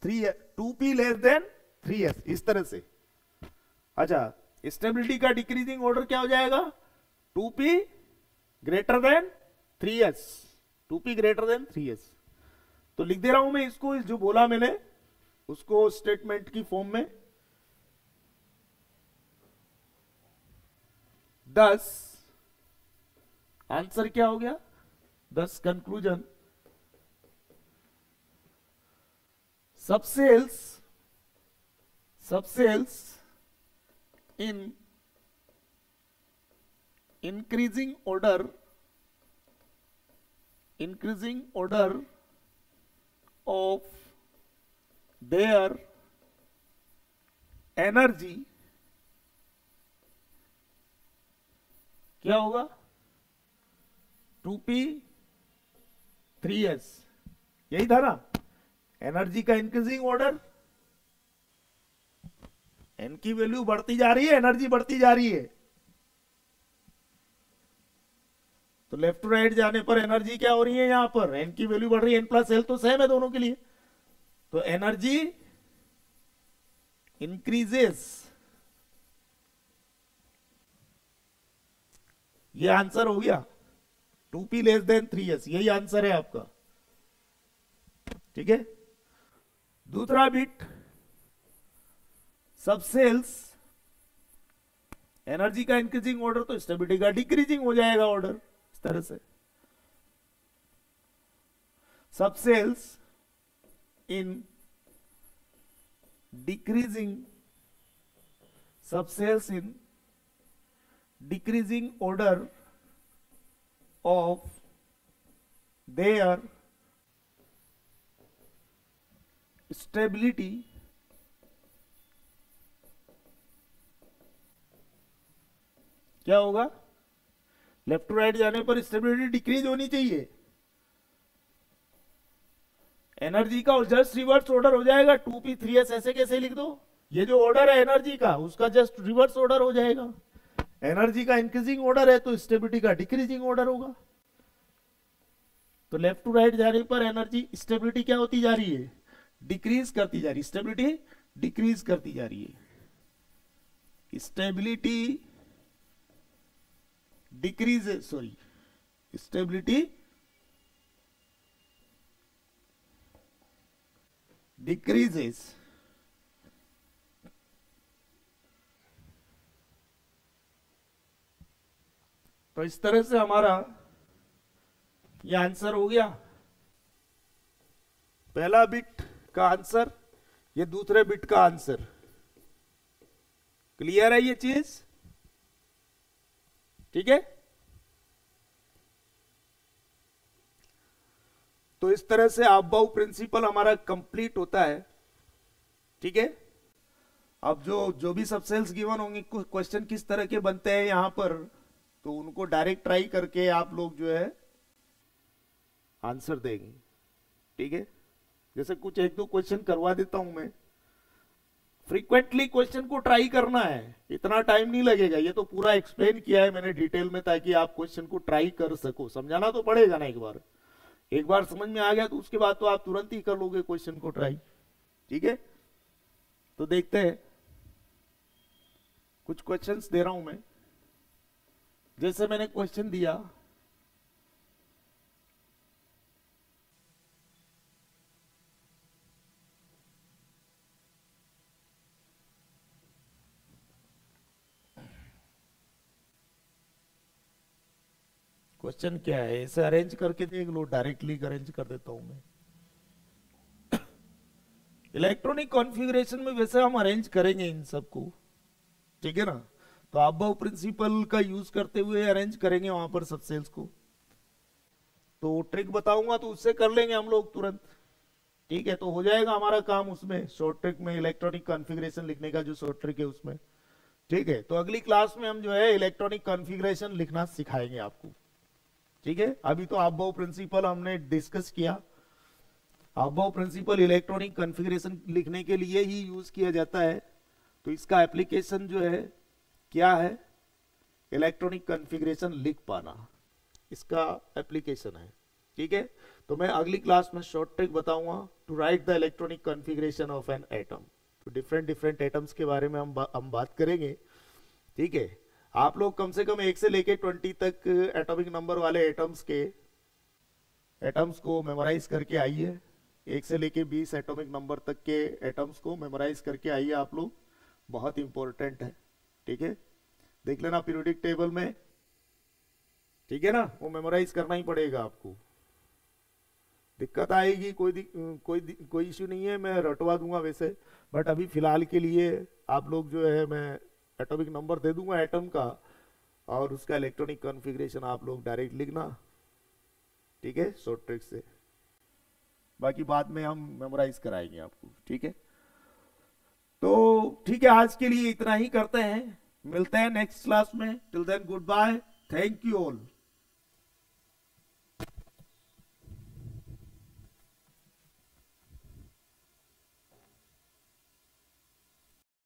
3s, 2p less than 3s, इस तरह से। अच्छा, स्टेबिलिटी का डिक्रीजिंग ऑर्डर क्या हो जाएगा, 2p greater than 3s, 2p greater than 3s। तो लिख दे रहा हूं मैं इसको, जो बोला मैंने उसको स्टेटमेंट की फॉर्म में। 10 आंसर क्या हो गया, 10 कंक्लूजन। सब sales in increasing order of their energy क्या होगा, 2p 3s, यही था ना। एनर्जी का इंक्रीजिंग ऑर्डर, एन की वैल्यू बढ़ती जा रही है, एनर्जी बढ़ती जा रही है, तो लेफ्ट टू राइट जाने पर एनर्जी क्या हो रही है, यहां पर एन की वैल्यू बढ़ रही है, एन प्लस एल तो सेम है दोनों के लिए, तो एनर्जी इंक्रीजेस, ये आंसर हो गया, 2p लेस देन 3s, यही आंसर है आपका। ठीक है, दूसरा बिट, सब सेल्स एनर्जी का इंक्रीजिंग ऑर्डर तो स्टेबिलिटी का डिक्रीजिंग हो जाएगा ऑर्डर, इस तरह से। Sub cells in decreasing, sub cells in decreasing order of their stability क्या होगा, लेफ्ट टू राइट जाने पर स्टेबिलिटी डिक्रीज होनी चाहिए, एनर्जी का जस्ट रिवर्स ऑर्डर हो जाएगा, 2p 3s, ऐसे कैसे लिख दो, ये जो ऑर्डर है एनर्जी का उसका जस्ट रिवर्स ऑर्डर हो जाएगा। एनर्जी का इंक्रीजिंग ऑर्डर है तो स्टेबिलिटी का डिक्रीजिंग ऑर्डर होगा। तो लेफ्ट टू राइट जाने पर एनर्जी स्टेबिलिटी क्या होती जा रही है, डिक्रीज करती जा रही है, स्टेबिलिटी डिक्रीज करती जा रही है, stability decreases, sorry stability decreases. तो इस तरह से हमारा ये आंसर हो गया, पहला बिट का आंसर, ये दूसरे बिट का आंसर। क्लियर है ये चीज? ठीक है, तो इस तरह से अबाउ प्रिंसिपल हमारा कंप्लीट होता है। ठीक है, अब जो भी सब सेल्स गिवन होंगे, क्वेश्चन किस तरह के बनते हैं यहां पर, तो उनको डायरेक्ट ट्राई करके आप लोग जो है आंसर देंगे। ठीक है, जैसे कुछ एक दो क्वेश्चन करवा देता हूं मैं, फ्रीक्वेंटली क्वेश्चन को ट्राई करना है, इतना टाइम नहीं लगेगा, ये तो पूरा एक्सप्लेन किया है मैंने डिटेल में, ताकि आप क्वेश्चन को ट्राई कर सको। समझाना तो पड़ेगा ना, एक बार समझ में आ गया तो उसके बाद तो आप तुरंत ही कर लोगे क्वेश्चन को ट्राई। ठीक है, तो देखते हैं, कुछ क्वेश्चंस दे रहा हूं मैं, जैसे मैंने क्वेश्चन दिया, क्वेश्चन क्या है, इसे अरेंज करके देख लो, डायरेक्टली अरेंज कर देता हूं मैं। इलेक्ट्रॉनिक कॉन्फ़िगरेशन में वैसे हम अरेंज करेंगे इन सबको, ठीक है ना, तो अबव प्रिंसिपल का यूज करते हुए अरेंज करेंगे वहां पर सब सेल्स को। तो ट्रिक बताऊंगा तो उससे कर लेंगे हम लोग तुरंत, ठीक है, तो हो जाएगा हमारा काम उसमें, शॉर्ट ट्रिक में इलेक्ट्रॉनिक कॉन्फ़िगरेशन लिखने का जो शॉर्ट ट्रिक है उसमें, ठीक है। तो अगली क्लास में हम जो है इलेक्ट्रॉनिक कॉन्फ़िगरेशन लिखना सिखाएंगे आपको, ठीक है। अभी तो अबव प्रिंसिपल हमने डिस्कस किया। अबव प्रिंसिपल इलेक्ट्रॉनिक कॉन्फ़िगरेशन लिखने के लिए ही यूज किया जाता है, तो इसका एप्लीकेशन जो है क्या है, इलेक्ट्रॉनिक कॉन्फ़िगरेशन लिख पाना, इसका एप्लीकेशन है, ठीक है। तो मैं अगली क्लास में शॉर्ट ट्रिक बताऊंगा to write the electronic configuration of an atom. तो डिफरेंट डिफरेंट एटम्स के बारे में हम बात करेंगे, ठीक है। आप लोग कम से कम 1 से लेके 20 तक एटॉमिक नंबर वाले एटम्स को मेमोराइज करके आइए, 1 से लेके 20 एटॉमिक नंबर तक के एटम्स को मेमोराइज करके आइए आप लोग, बहुत इंपॉर्टेंट है, ठीक है। देख लेना पीरियोडिक टेबल में, ठीक है ना, वो मेमोराइज करना ही पड़ेगा आपको। दिक्कत आएगी कोई इश्यू नहीं है, मैं रटवा दूंगा वैसे, बट अभी फिलहाल के लिए आप लोग जो है, मैं एटॉमिक नंबर दे दूंगा एटम का, और उसका इलेक्ट्रॉनिक कॉन्फ़िगरेशन आप लोग डायरेक्ट लिखना, ठीक है, शॉर्ट ट्रिक से। बाकी बाद में हम मेमोराइज कराएंगे आपको, ठीक है। तो ठीक है, आज के लिए इतना ही करते हैं, मिलते हैं नेक्स्ट क्लास में। Till then goodbye, thank you all.